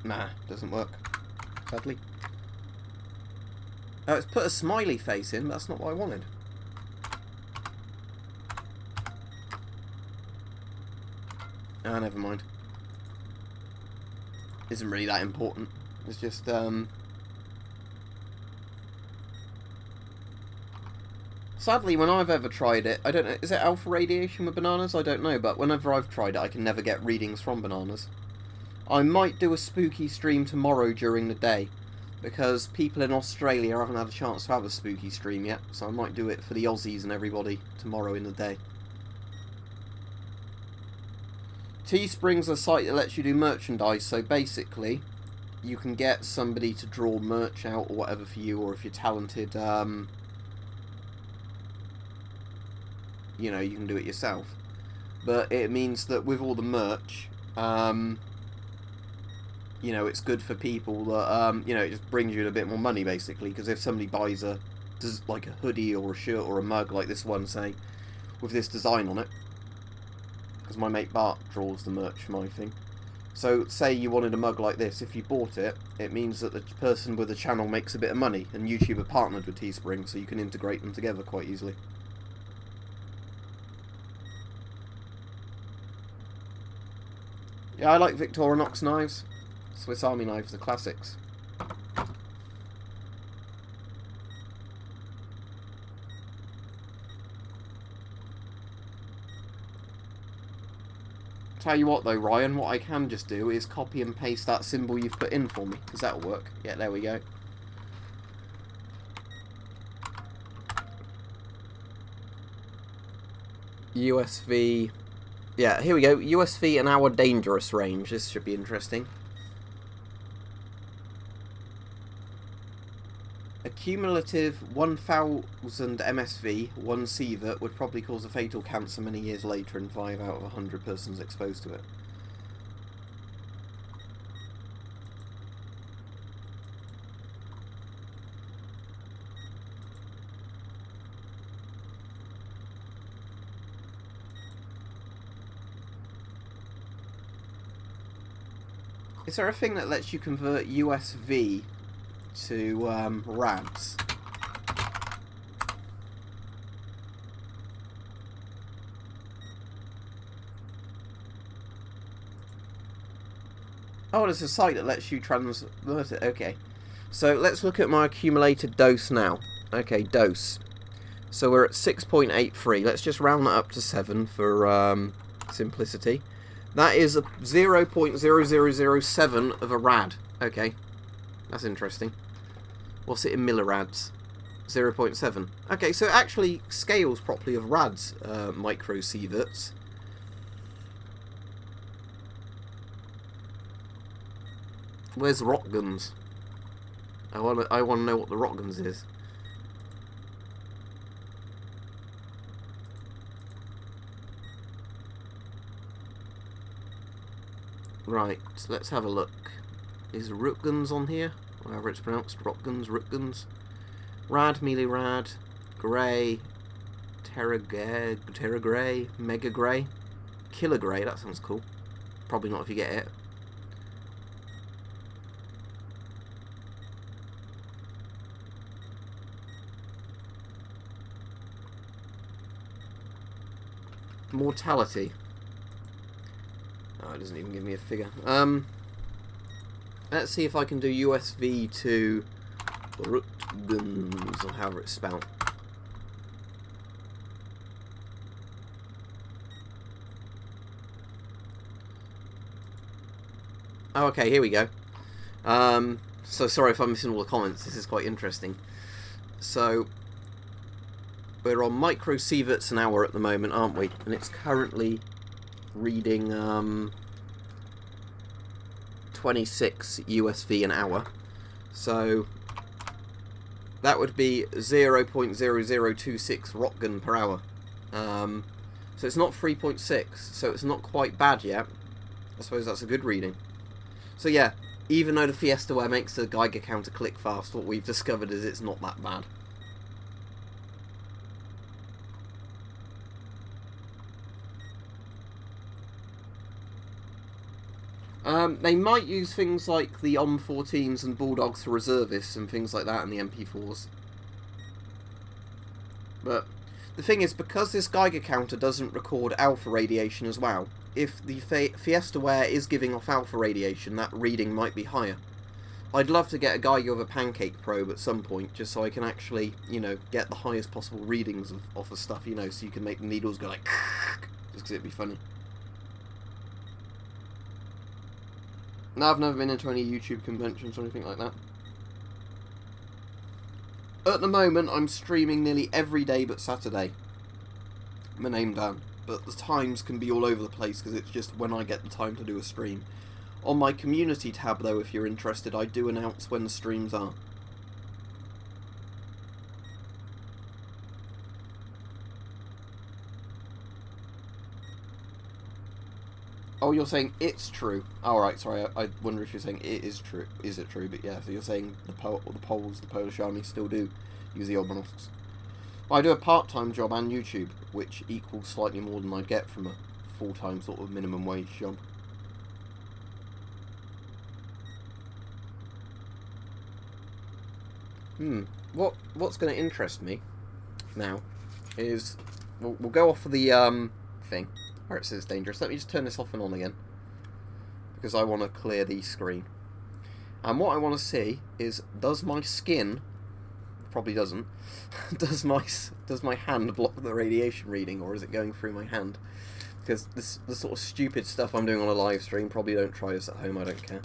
Nah, doesn't work. Sadly. Oh, it's put a smiley face in, but that's not what I wanted. Ah, never mind. Isn't really that important. It's just, sadly, when I've ever tried it, I don't know, is it alpha radiation with bananas? I don't know, but whenever I've tried it, I can never get readings from bananas. I might do a spooky stream tomorrow during the day, because people in Australia haven't had a chance to have a spooky stream yet, so I might do it for the Aussies and everybody tomorrow in the day. Teespring's a site that lets you do merchandise, so basically you can get somebody to draw merch out or whatever for you, or if you're talented, you know, you can do it yourself. But it means that with all the merch, you know, it's good for people that, you know, it just brings you a bit more money, basically, because if somebody buys like a hoodie or a shirt or a mug like this one, say, with this design on it, because my mate Bart draws the merch for my thing. So, say you wanted a mug like this, if you bought it, it means that the person with the channel makes a bit of money, and YouTube are partnered with Teespring, so you can integrate them together quite easily. Yeah, I like Victorinox knives. Swiss Army knives, the classics. Tell you what though, Ryan, what I can just do is copy and paste that symbol you've put in for me, because that'll work. Yeah, there we go. USV... Yeah, here we go. USV and our dangerous range. This should be interesting. A cumulative 1000 MSV, 1 sievert, would probably cause a fatal cancer many years later in 5 out of 100 persons exposed to it. Is there a thing that lets you convert USV to rads? Oh, there's a site that lets you transvert it. Okay. So let's look at my accumulated dose now. Okay, dose. So we're at 6.83. Let's just round that up to 7 for simplicity. That is a 0.0007 of a rad. Okay. That's interesting. What's it in millirads? 0.7. Okay, so it actually scales properly of rads, microsieverts. Where's rock guns? I want to know what the rock guns is. Right, so let's have a look. Is Rootguns on here? However it's pronounced, Rootguns. Rad, Melee Rad, Grey, Terra Grey, Mega Grey, Killer Grey, that sounds cool. Probably not if you get it. Mortality. Oh, it doesn't even give me a figure. Let's see if I can do USV to Rootguns, or however it's spelled. Oh, okay, here we go. So sorry if I'm missing all the comments, this is quite interesting. So, we're on microsieverts an hour at the moment, aren't we? And it's currently reading 26 USV an hour. So that would be 0.0026 rotgun per hour. So it's not 3.6, so it's not quite bad yet. I suppose that's a good reading. So yeah, even though the FiestaWare makes the Geiger counter click fast, what we've discovered is it's not that bad. They might use things like the OM14s and Bulldogs for reservists and things like that in the MP4s. But the thing is, because this Geiger counter doesn't record alpha radiation as well, if the FiestaWare is giving off alpha radiation, that reading might be higher. I'd love to get a Geiger with a pancake probe at some point, just so I can actually, you know, get the highest possible readings off of stuff, you know, so you can make the needles go like, just because it'd be funny. No, I've never been into any YouTube conventions or anything like that. At the moment, I'm streaming nearly every day but Saturday. My name Dan. But the times can be all over the place because it's just when I get the time to do a stream. On my community tab, though, if you're interested, I do announce when the streams are. Oh, you're saying it's true. Alright, sorry, I wonder if you're saying it is true. Is it true? But yeah, so you're saying the Poles, the Polish army, still do use the obelisks. I do a part-time job and YouTube, which equals slightly more than I'd get from a full-time sort of minimum wage job. What's going to interest me now is we'll go off of the thing where it says dangerous. Let me just turn this off and on again because I want to clear the screen. And what I want to see is, does my skin, probably doesn't, does my hand block the radiation reading, or is it going through my hand? Because the sort of stupid stuff I'm doing on a live stream, probably don't try this at home, I don't care.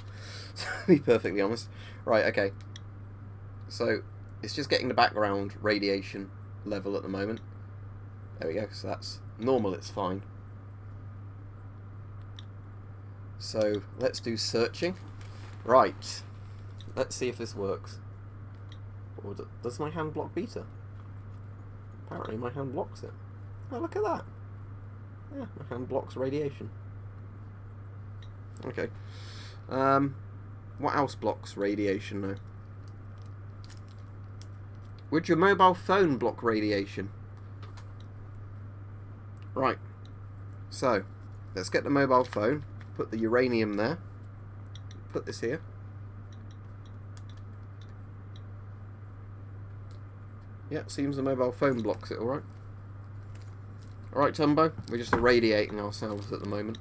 To be perfectly honest. Right, okay. So, it's just getting the background radiation level at the moment. There we go, so that's normal, it's fine. So, let's do searching. Right. Let's see if this works. Or does my hand block beta? Apparently my hand blocks it. Oh, look at that. Yeah, my hand blocks radiation. Okay. What else blocks radiation though? Would your mobile phone block radiation? Right. So, let's get the mobile phone. Put the uranium there. Put this here. Yeah, seems the mobile phone blocks it, alright. Alright, Tumbo, we're just irradiating ourselves at the moment.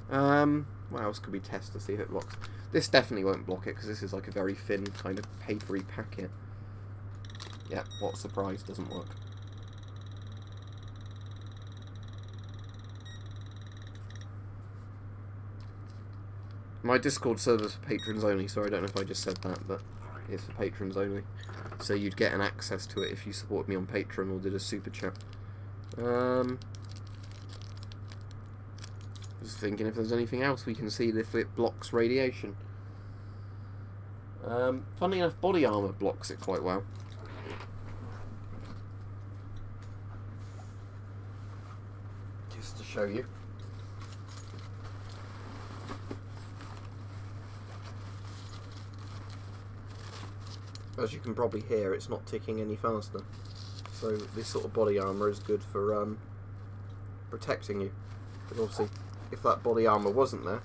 What else could we test to see if it blocks? This definitely won't block it, because this is like a very thin, kind of papery packet. Yeah, what a surprise, doesn't work. My Discord server's for patrons only, so I don't know if I just said that, but it's for patrons only. So you'd get an access to it if you supported me on Patreon or did a super chat. Just thinking if there's anything else we can see if it blocks radiation. Funny enough, body armour blocks it quite well. Just to show you. As you can probably hear, it's not ticking any faster. So this sort of body armour is good for protecting you. But obviously, if that body armour wasn't there,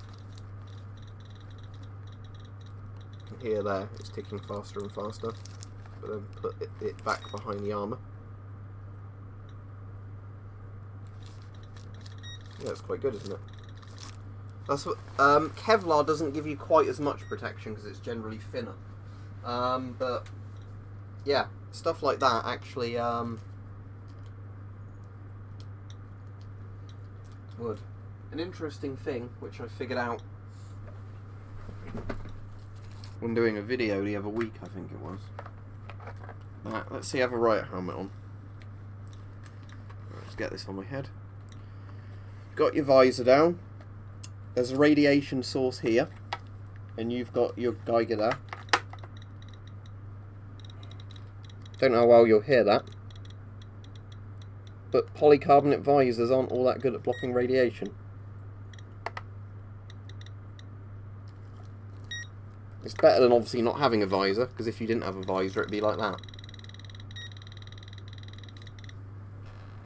you can hear there, it's ticking faster and faster. But then put it back behind the armour. Yeah, it's quite good, isn't it? That's what Kevlar doesn't give you quite as much protection because it's generally thinner. But yeah, stuff like that actually would. An interesting thing which I figured out when doing a video the other week, I think it was. Right, let's see, I have a riot helmet on. Let's get this on my head. Got your visor down. There's a radiation source here. And you've got your Geiger there. Don't know how well you'll hear that. But polycarbonate visors aren't all that good at blocking radiation. It's better than obviously not having a visor, because if you didn't have a visor it'd be like that.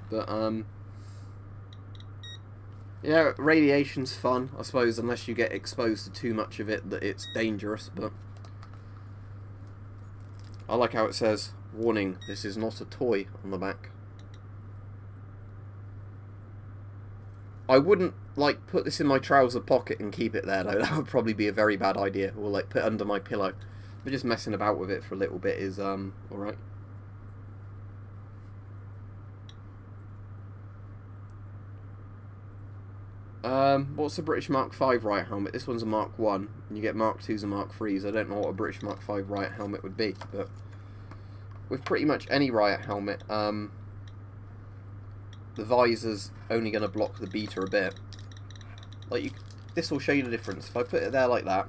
But, yeah, radiation's fun, I suppose, unless you get exposed to too much of it that it's dangerous, but I like how it says, "Warning, this is not a toy" on the back. I wouldn't, like, put this in my trouser pocket and keep it there, though. That would probably be a very bad idea. Or, like, put it under my pillow. But just messing about with it for a little bit is, alright. What's the British Mark V riot helmet? This one's a Mark 1, and you get Mark 2s and Mark 3s. I don't know what a British Mark V riot helmet would be, but with pretty much any riot helmet, the visor's only going to block the beta a bit. Like, this will show you the difference. If I put it there like that,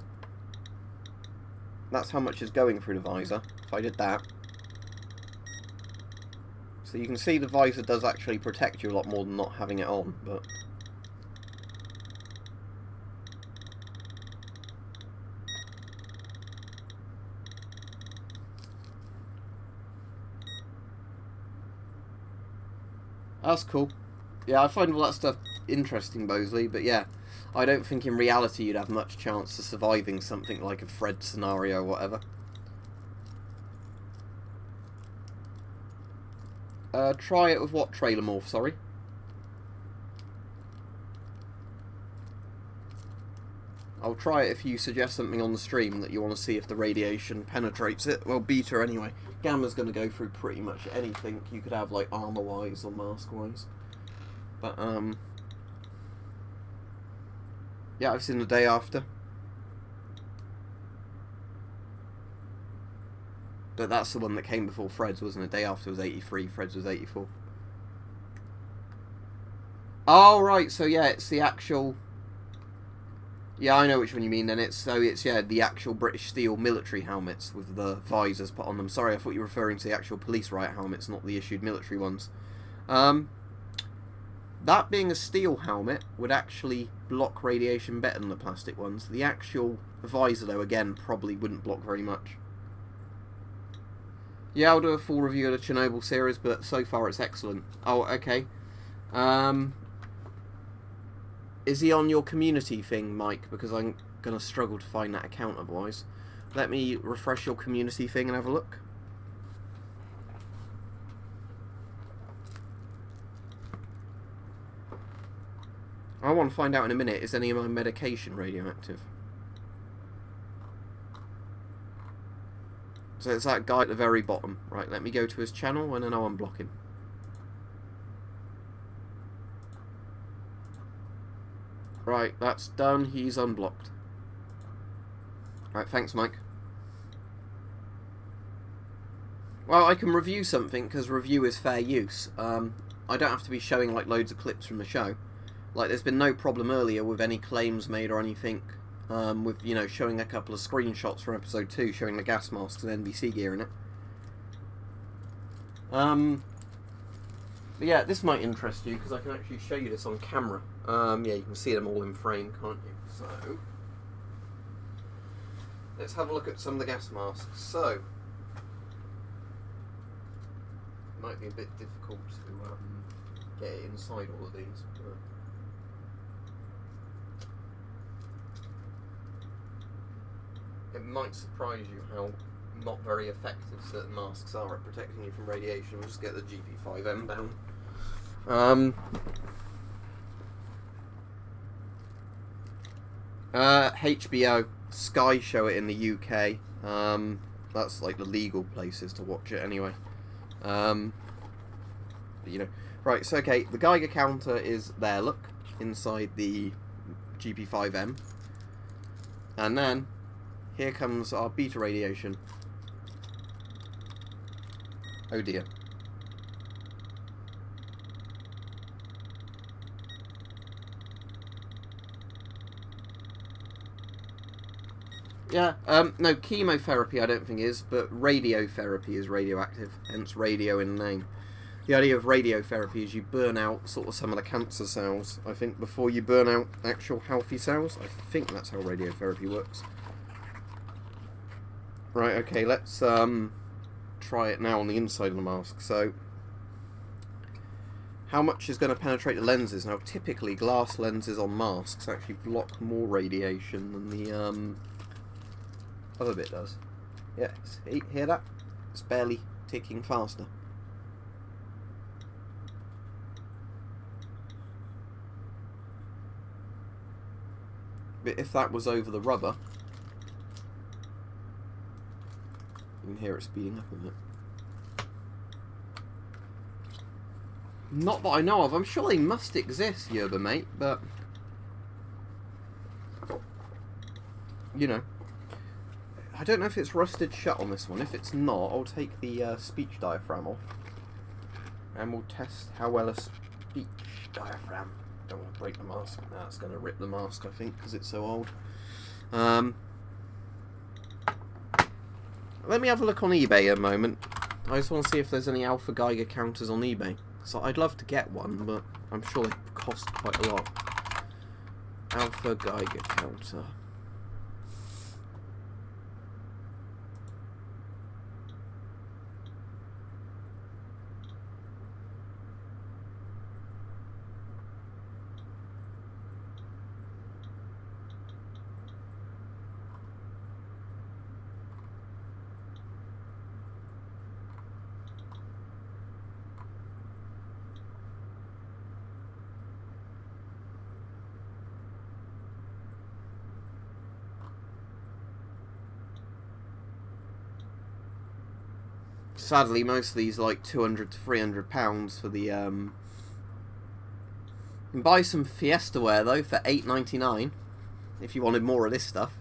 that's how much is going through the visor. If I did that, so you can see the visor does actually protect you a lot more than not having it on, but that's cool. Yeah, I find all that stuff interesting, Bosley, but yeah, I don't think in reality you'd have much chance of surviving something like a Fred scenario or whatever. Try it with what trailer morph, sorry? I'll try it if you suggest something on the stream that you want to see if the radiation penetrates it. Well, beta anyway. Gamma's going to go through pretty much anything you could have, like, armor-wise or mask-wise. But, yeah, I've seen the day after. But that's the one that came before Fred's, wasn't it? Day after was 83, Fred's was 84. Oh, right, so yeah, it's the actual... Yeah, I know which one you mean then. It's yeah, the actual British Steel military helmets with the visors put on them. Sorry, I thought you were referring to the actual police riot helmets, not the issued military ones. That being a steel helmet would actually block radiation better than the plastic ones. The actual visor, though, again, probably wouldn't block very much. Yeah, I'll do a full review of the Chernobyl series, but so far it's excellent. Oh, okay. Is he on your community thing, Mike? Because I'm going to struggle to find that account otherwise. Let me refresh your community thing and have a look. I want to find out in a minute, is any of my medication radioactive? So it's that guy at the very bottom. Right, let me go to his channel and then I'll unblock him. Right, that's done. He's unblocked. Right, thanks, Mike. Well, I can review something, because review is fair use. I don't have to be showing, like, loads of clips from the show. Like, there's been no problem earlier with any claims made or anything, with, you know, showing a couple of screenshots from episode 2, showing the gas masks and NBC gear in it. But yeah, this might interest you, because I can actually show you this on camera. Yeah, you can see them all in frame, can't you? So, let's have a look at some of the gas masks. So, it might be a bit difficult to get it inside all of these, but it might surprise you how not very effective certain masks are at protecting you from radiation. We'll just get the GP5M down. HBO, Sky show it in the UK. That's like the legal places to watch it anyway. But, you know, right. So okay, the Geiger counter is there. Look inside the GP5M, and then here comes our beta radiation. Oh dear. Yeah, no, chemotherapy I don't think is, but radiotherapy is radioactive, hence radio in the name. The idea of radiotherapy is you burn out sort of some of the cancer cells, I think, before you burn out actual healthy cells. I think that's how radiotherapy works. Right, okay, let's try it now on the inside of the mask. So, how much is going to penetrate the lenses? Now, typically, glass lenses on masks actually block more radiation than the other bit does. Yeah, hear that? It's barely ticking faster. But if that was over the rubber, you can hear it speeding up a bit. Not that I know of. I'm sure they must exist, Yerba mate, but you know, I don't know if it's rusted shut on this one. If it's not, I'll take the speech diaphragm off and we'll test how well a speech diaphragm. Don't want to break the mask. Nah, it's going to rip the mask, I think, because it's so old. Let me have a look on eBay a moment. I just want to see if there's any Alpha Geiger counters on eBay. So I'd love to get one, but I'm sure they cost quite a lot. Alpha Geiger counter. Sadly, most of these are like £200 to £300 for the. You can buy some Fiesta ware though for $8.99 if you wanted more of this stuff.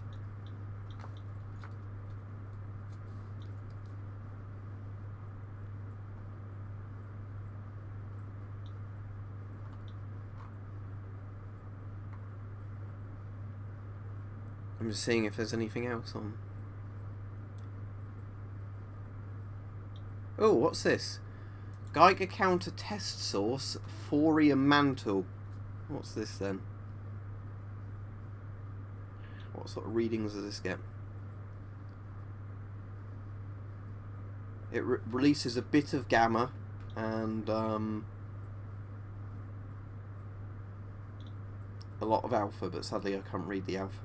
I'm just seeing if there's anything else on. Oh, what's this? Geiger counter test source, thorium mantle. What's this then? What sort of readings does this get? It releases a bit of gamma and a lot of alpha, but sadly I can't read the alpha.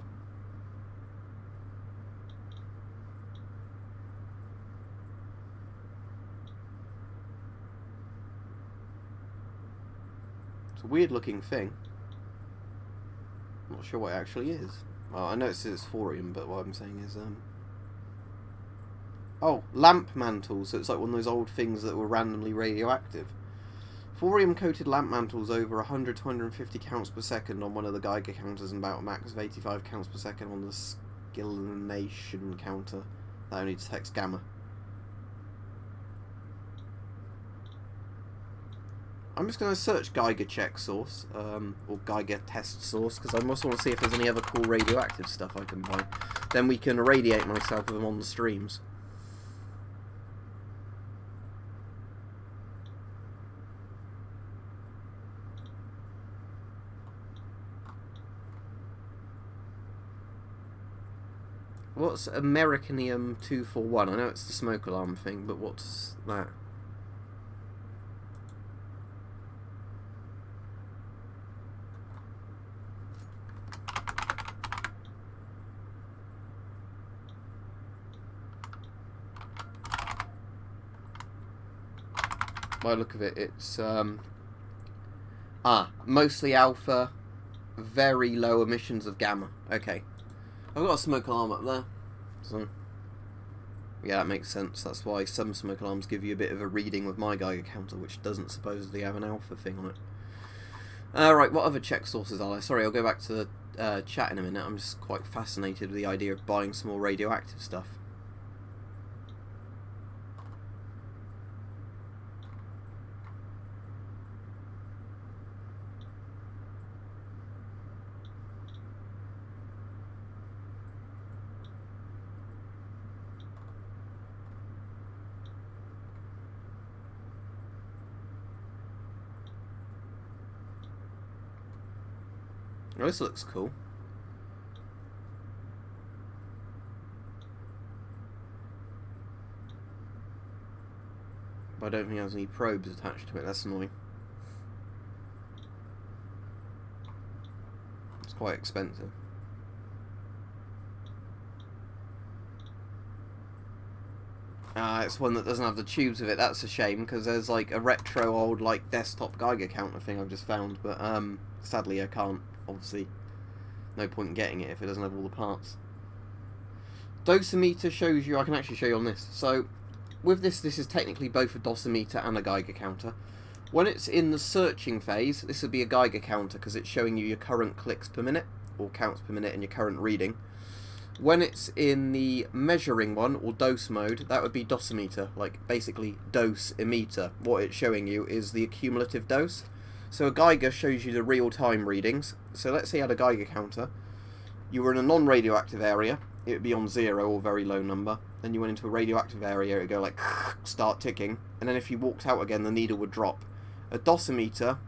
It's a weird looking thing. I'm not sure what it actually is. Well, I know it says it's thorium, but what I'm saying is oh, lamp mantles. So it's like one of those old things that were randomly radioactive. Thorium coated lamp mantles over 100 to 150 counts per second on one of the Geiger counters and about a max of 85 counts per second on the scillination counter that only detects gamma. I'm just going to search Geiger check source, or Geiger test source, because I must want to see if there's any other cool radioactive stuff I can buy. Then we can irradiate myself with them on the streams. What's Americanium-241? I know it's the smoke alarm thing, but what's that? By the look of it, it's mostly alpha, very low emissions of gamma. Okay, I've got a smoke alarm up there, so yeah, that makes sense. That's why some smoke alarms give you a bit of a reading with my Geiger counter, which doesn't supposedly have an alpha thing on it. Right, what other check sources are there? Sorry, I'll go back to the chat in a minute. I'm just quite fascinated with the idea of buying some more radioactive stuff. Oh, this looks cool. But I don't think it has any probes attached to it. That's annoying. It's quite expensive. It's one that doesn't have the tubes with it. That's a shame, because there's like a retro old like desktop Geiger counter thing I've just found, but sadly I can't. Obviously, no point in getting it if it doesn't have all the parts. Dosimeter shows you. I can actually show you on this. So with this is technically both a dosimeter and a Geiger counter. When it's in the searching phase, this would be a Geiger counter because it's showing you your current clicks per minute or counts per minute and your current reading. When it's in the measuring one, or dose mode, that would be dosimeter, like basically dose emitter. What it's showing you is the accumulative dose. So a Geiger shows you the real-time readings. So let's say you had a Geiger counter. You were in a non-radioactive area, it would be on 0 or very low number. Then you went into a radioactive area, it would go like, start ticking. And then if you walked out again, the needle would drop. A dosimeter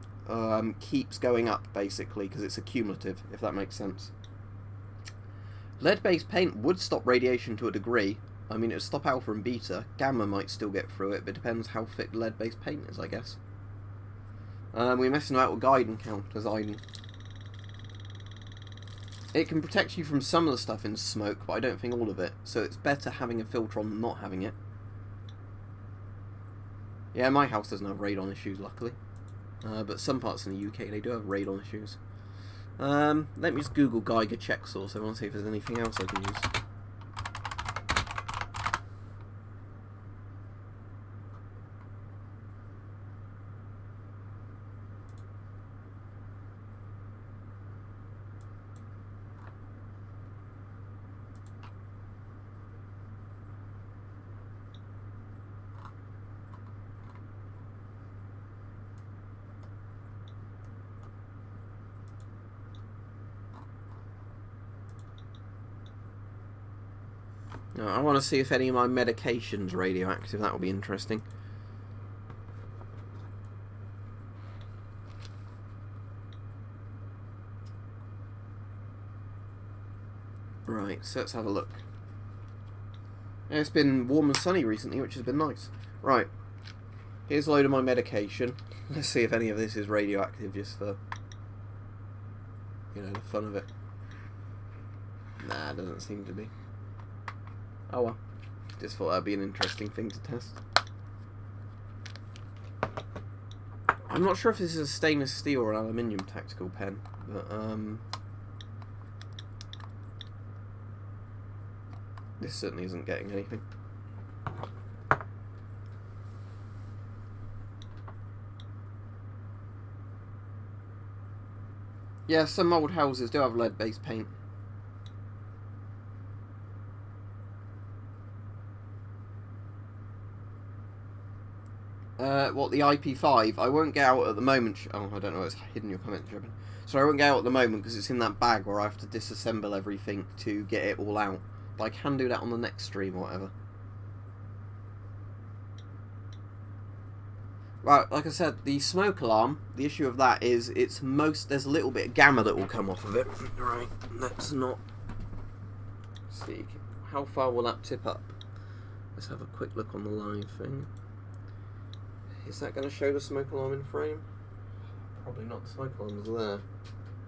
keeps going up, basically, because it's accumulative, if that makes sense. Lead-based paint would stop radiation to a degree. I mean, it would stop alpha and beta. Gamma might still get through it, but it depends how thick lead-based paint is, I guess. We're messing about with Geiger counters, It can protect you from some of the stuff in smoke, but I don't think all of it. So it's better having a filter on than not having it. Yeah, my house doesn't have radon issues, luckily. But some parts in the UK, they do have radon issues. Let me just Google Geiger check source. I want to see if there's anything else I can use. I want to see if any of my medication's radioactive. That will be interesting. Right, so let's have a look. Yeah, it's been warm and sunny recently, which has been nice. Right, here's a load of my medication. Let's see if any of this is radioactive, just for, you know, the fun of it. Nah, doesn't seem to be. Oh well, just thought that'd be an interesting thing to test. I'm not sure if this is a stainless steel or an aluminium tactical pen, but this certainly isn't getting anything. Yeah, some old houses do have lead-based paint. What, the IP5? I won't get out at the moment. Oh, I don't know, it's hidden your comment, Jebin. So I won't get out at the moment because it's in that bag where I have to disassemble everything to get it all out. But I can do that on the next stream or whatever. Right, like I said, the smoke alarm, the issue of that is there's a little bit of gamma that will come off of it. Right, let's not see. How far will that tip up? Let's have a quick look on the live thing. Is that going to show the smoke alarm in frame? Probably not. The smoke alarm is there.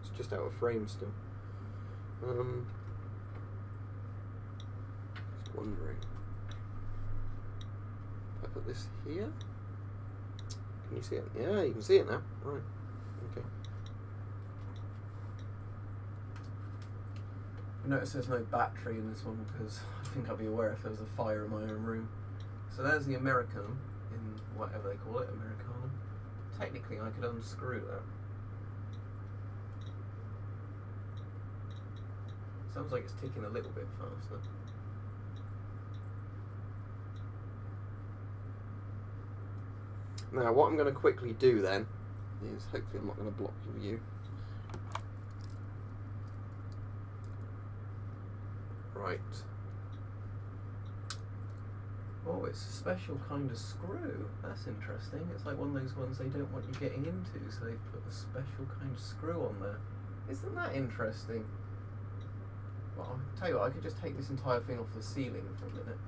It's just out of frame still. Just wondering. If I put this here? Can you see it? Yeah, you can see it now. Right. Okay. Notice there's no battery in this one because I think I'd be aware if there was a fire in my own room. So there's the American. In whatever they call it, Americana. Technically, I could unscrew that. Sounds like it's ticking a little bit faster. Now, what I'm going to quickly do then is, hopefully I'm not going to block your view. Right. Oh, it's a special kind of screw. That's interesting. It's like one of those ones they don't want you getting into, so they've put a special kind of screw on there. Isn't that interesting? Well, I'll tell you what, I could just take this entire thing off the ceiling for a minute.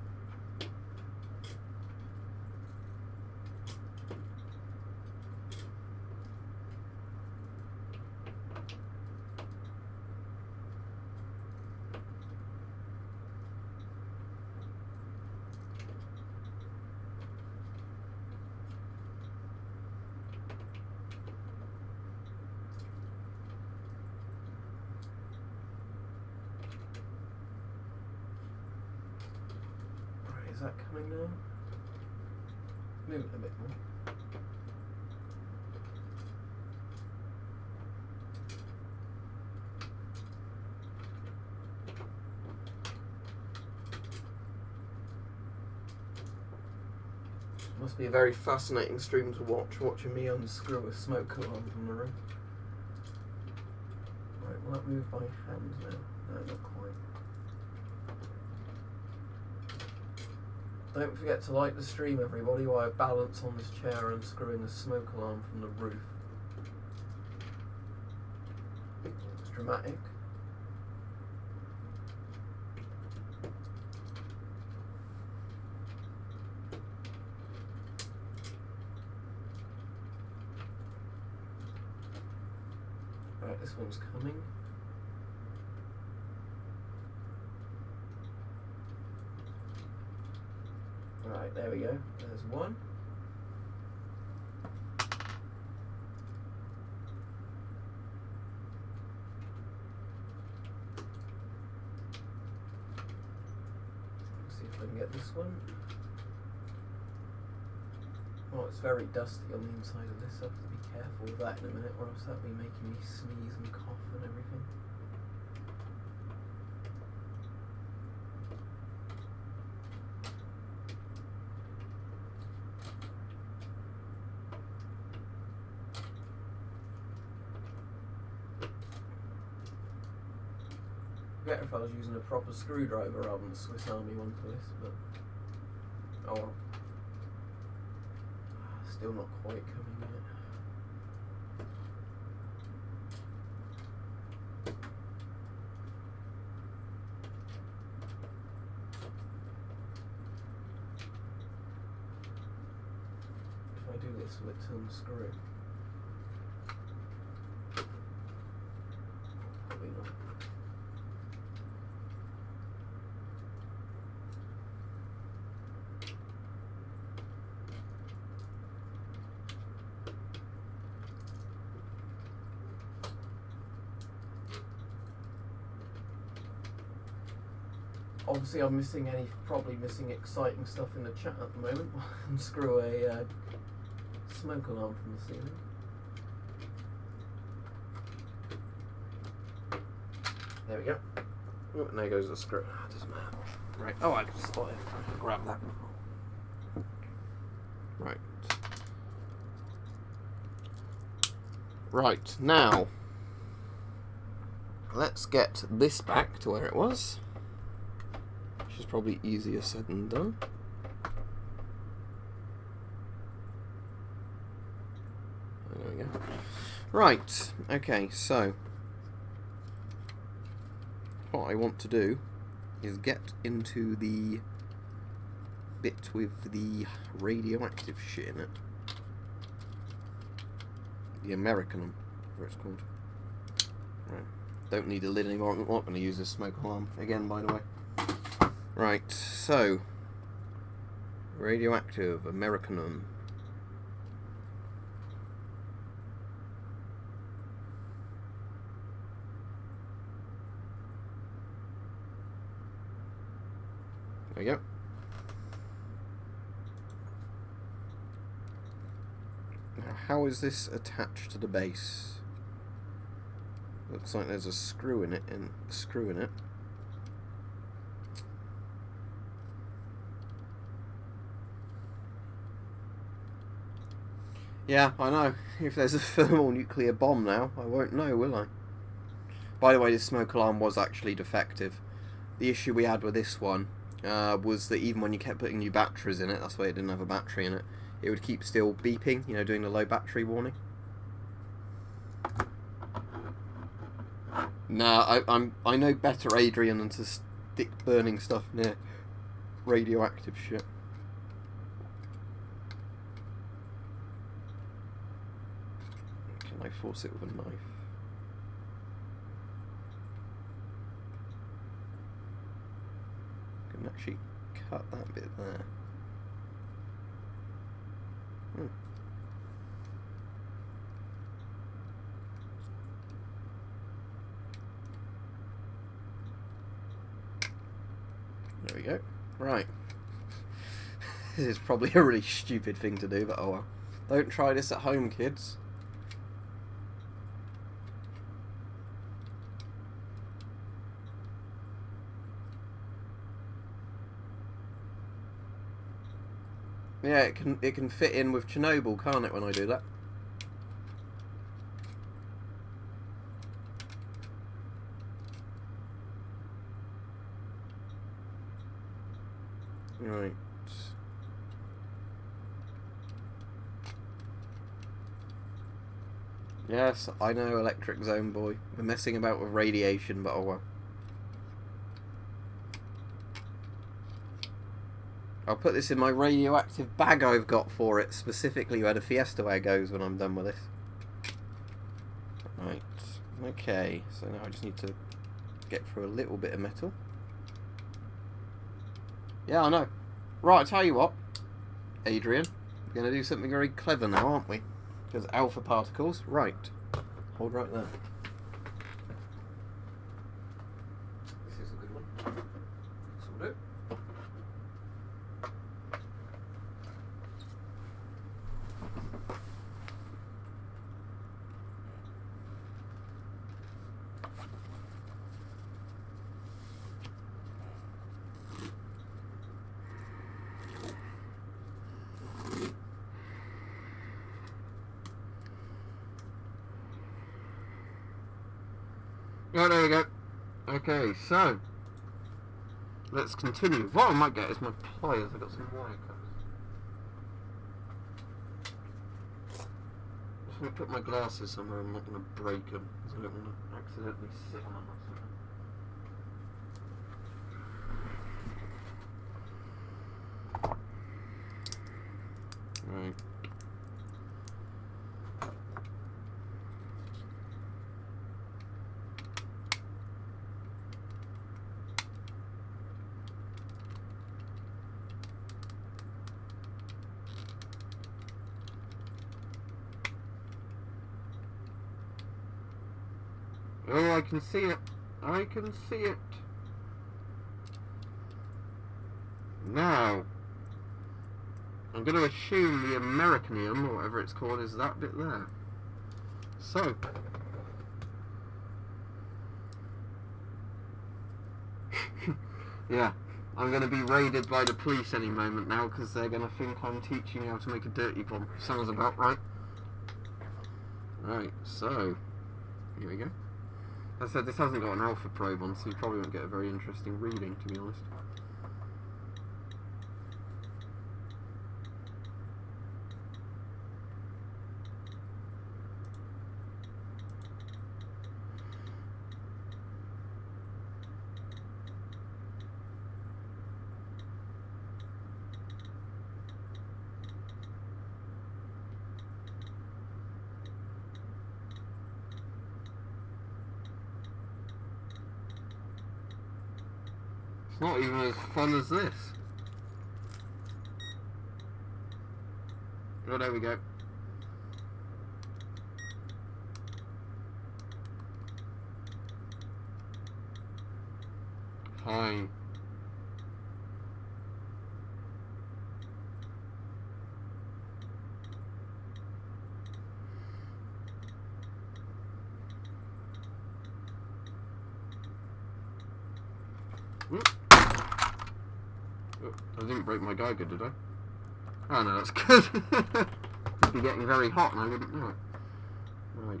Is that coming now? Move it a bit more. Must be a very fascinating stream to watch, watching me unscrew a smoke alarm from the room. Right, will that move by hand now? No, not quite. Don't forget to like the stream, everybody, while I balance on this chair unscrewing a smoke alarm from the roof. It's dramatic. Right, this one's coming. Right, there we go. There's one. Let's see if I can get this one. Oh, it's very dusty on the inside of this. I have to be careful with that in a minute, or else that'll be making me sneeze and cough and everything. Better if I was using a proper screwdriver rather than the Swiss Army one for this, but oh well. Still not quite coming yet. If I do this, will it unscrew? Probably not. Obviously, I'm probably missing exciting stuff in the chat at the moment. Unscrew a smoke alarm from the ceiling. There we go. Oh, and there goes the screw. Ah, doesn't matter. Right. Oh, I can spot it. I can grab that. Right. Right, now let's get this back to where it was. Which is probably easier said than done. There we go. Right, okay, so what I want to do is get into the bit with the radioactive shit in it. The American, whatever it's called. Right. Don't need a lid anymore. I'm not going to use this smoke alarm again, by the way. Right, so radioactive Americanum. There we go. Now, how is this attached to the base? Looks like there's a screw in it. Yeah, I know. If there's a thermonuclear bomb now, I won't know, will I? By the way, this smoke alarm was actually defective. The issue we had with this one was that even when you kept putting new batteries in it, that's why it didn't have a battery in it, it would keep still beeping, you know, doing the low battery warning. Nah, I know better, Adrian, than to stick burning stuff near radioactive shit. Can I force it with a knife? I can actually cut that bit there. There we go. Right. This is probably a really stupid thing to do, but oh well. Don't try this at home, kids. Yeah, it can fit in with Chernobyl, can't it, when I do that? Right. Yes, I know, Electric Zone Boy. We're messing about with radiation, but oh well. I'll put this in my radioactive bag I've got for it, specifically where the Fiesta Ware goes when I'm done with this. Right. Okay, so now I just need to get through a little bit of metal. Yeah, I know. Right, I'll tell you what, Adrian. We're going to do something very clever now, aren't we? Because alpha particles. Right. Hold right there. This is a good one. This will do. Oh, there we go. Okay, so let's continue. What I might get is my pliers. I've got some wire cutters. I'm just going to put my glasses somewhere. I'm not going to break them because I don't want to accidentally sit on them or something. Right. Oh, I can see it. I can see it. Now, I'm going to assume the Americanium, or whatever it's called, is that bit there. So, yeah, I'm going to be raided by the police any moment now because they're going to think I'm teaching you how to make a dirty bomb. Sounds about right. Right, so, here we go. As I said, this hasn't got an alpha probe on, so you probably won't get a very interesting reading, to be honest. It's not even as fun as this. Oh, there we go. Fine. Oh, I didn't break my Geiger, did I? Oh no, that's good. It'd be getting very hot and I wouldn't know it. Right.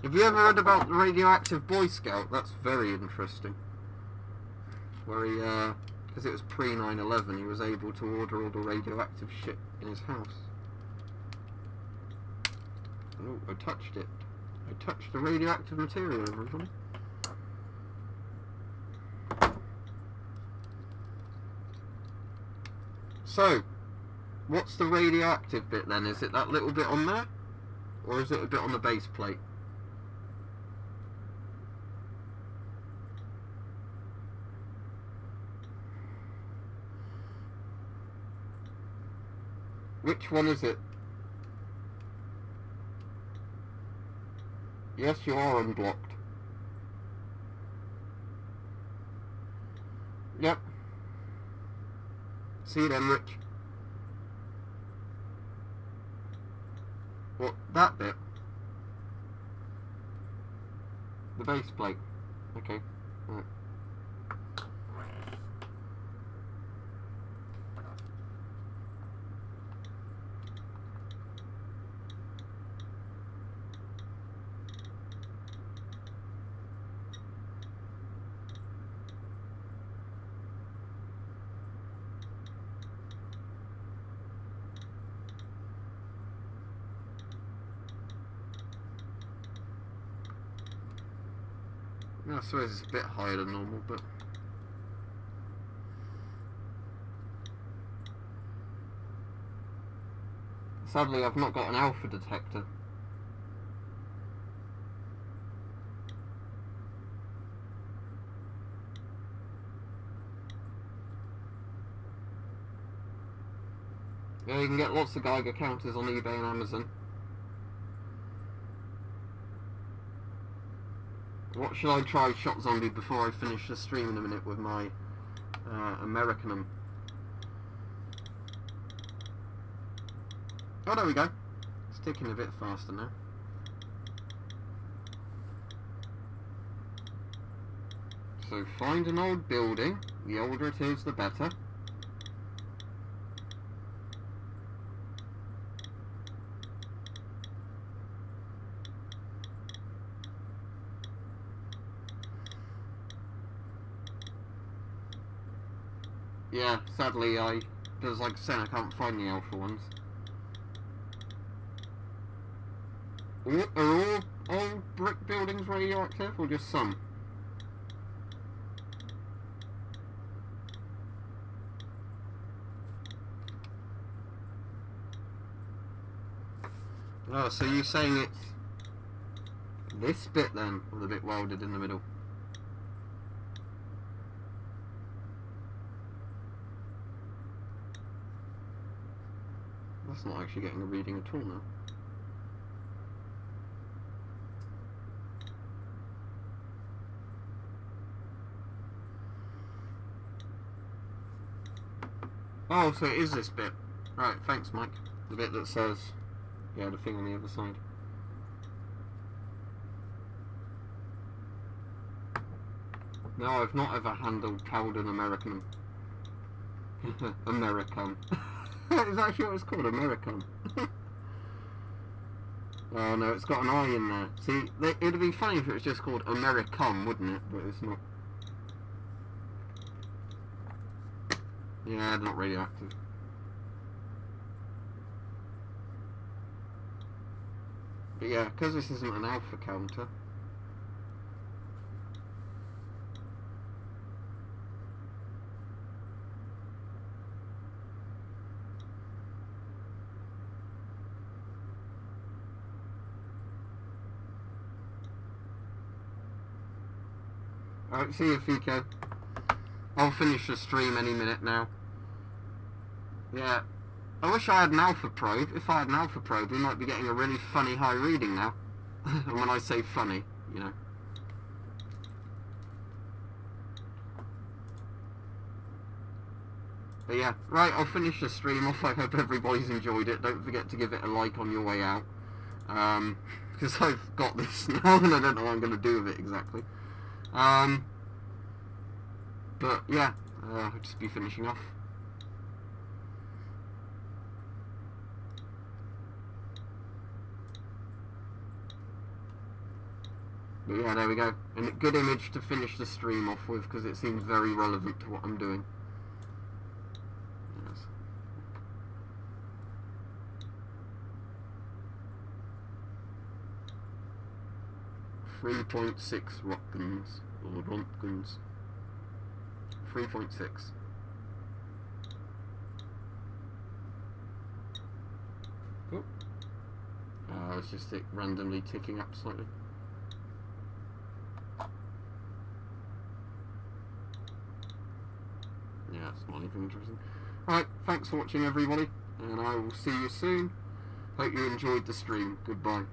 Have you ever heard about the radioactive Boy Scout? That's very interesting. Where he, because it was pre 9/11, he was able to order all the radioactive shit in his house. Oh, I touched it. I touched the radioactive material, everybody. So, what's the radioactive bit then? Is it that little bit on there? Or is it a bit on the base plate? Which one is it? Yes, you are unblocked. Yep. See you then, Rich. What? That bit? The base plate. Okay. Right. I suppose it's a bit higher than normal, but sadly I've not got an alpha detector. Yeah, you can get lots of Geiger counters on eBay and Amazon. What should I try Shot Zombie before I finish the stream in a minute with my Americanum? Oh, there we go. It's ticking a bit faster now. So find an old building. The older it is, the better. Yeah, sadly, because like I said, I can't find the alpha ones. Are all brick buildings radioactive, or just some? Oh, so you're saying it's this bit then, with a bit welded in the middle? That's not actually getting a reading at all now. Oh, so it is this bit. Right, thanks, Mike. The bit that says, yeah, the thing on the other side. No, I've not ever handled powdered American. American. Is that actually what it's called? American. Oh no, it's got an I in there. See, it'd be funny if it was just called American, wouldn't it? But it's not. Yeah, not radioactive. But yeah, because this isn't an alpha counter. Alright, see you, Fico. I'll finish the stream any minute now. Yeah. I wish I had an alpha probe. If I had an alpha probe, we might be getting a really funny high reading now. And when I say funny, you know. But yeah, right, I'll finish the stream off. I hope everybody's enjoyed it. Don't forget to give it a like on your way out. Because I've got this now and I don't know what I'm going to do with it exactly. But yeah, I'll just be finishing off. But yeah, there we go. And a good image to finish the stream off with, because it seems very relevant to what I'm doing. Yes. 3.6 Rontgens, or Rontgens. 3.6. Oh. It's just randomly ticking up slightly. Yeah, it's not even interesting. Alright, thanks for watching everybody, and I will see you soon. Hope you enjoyed the stream. Goodbye.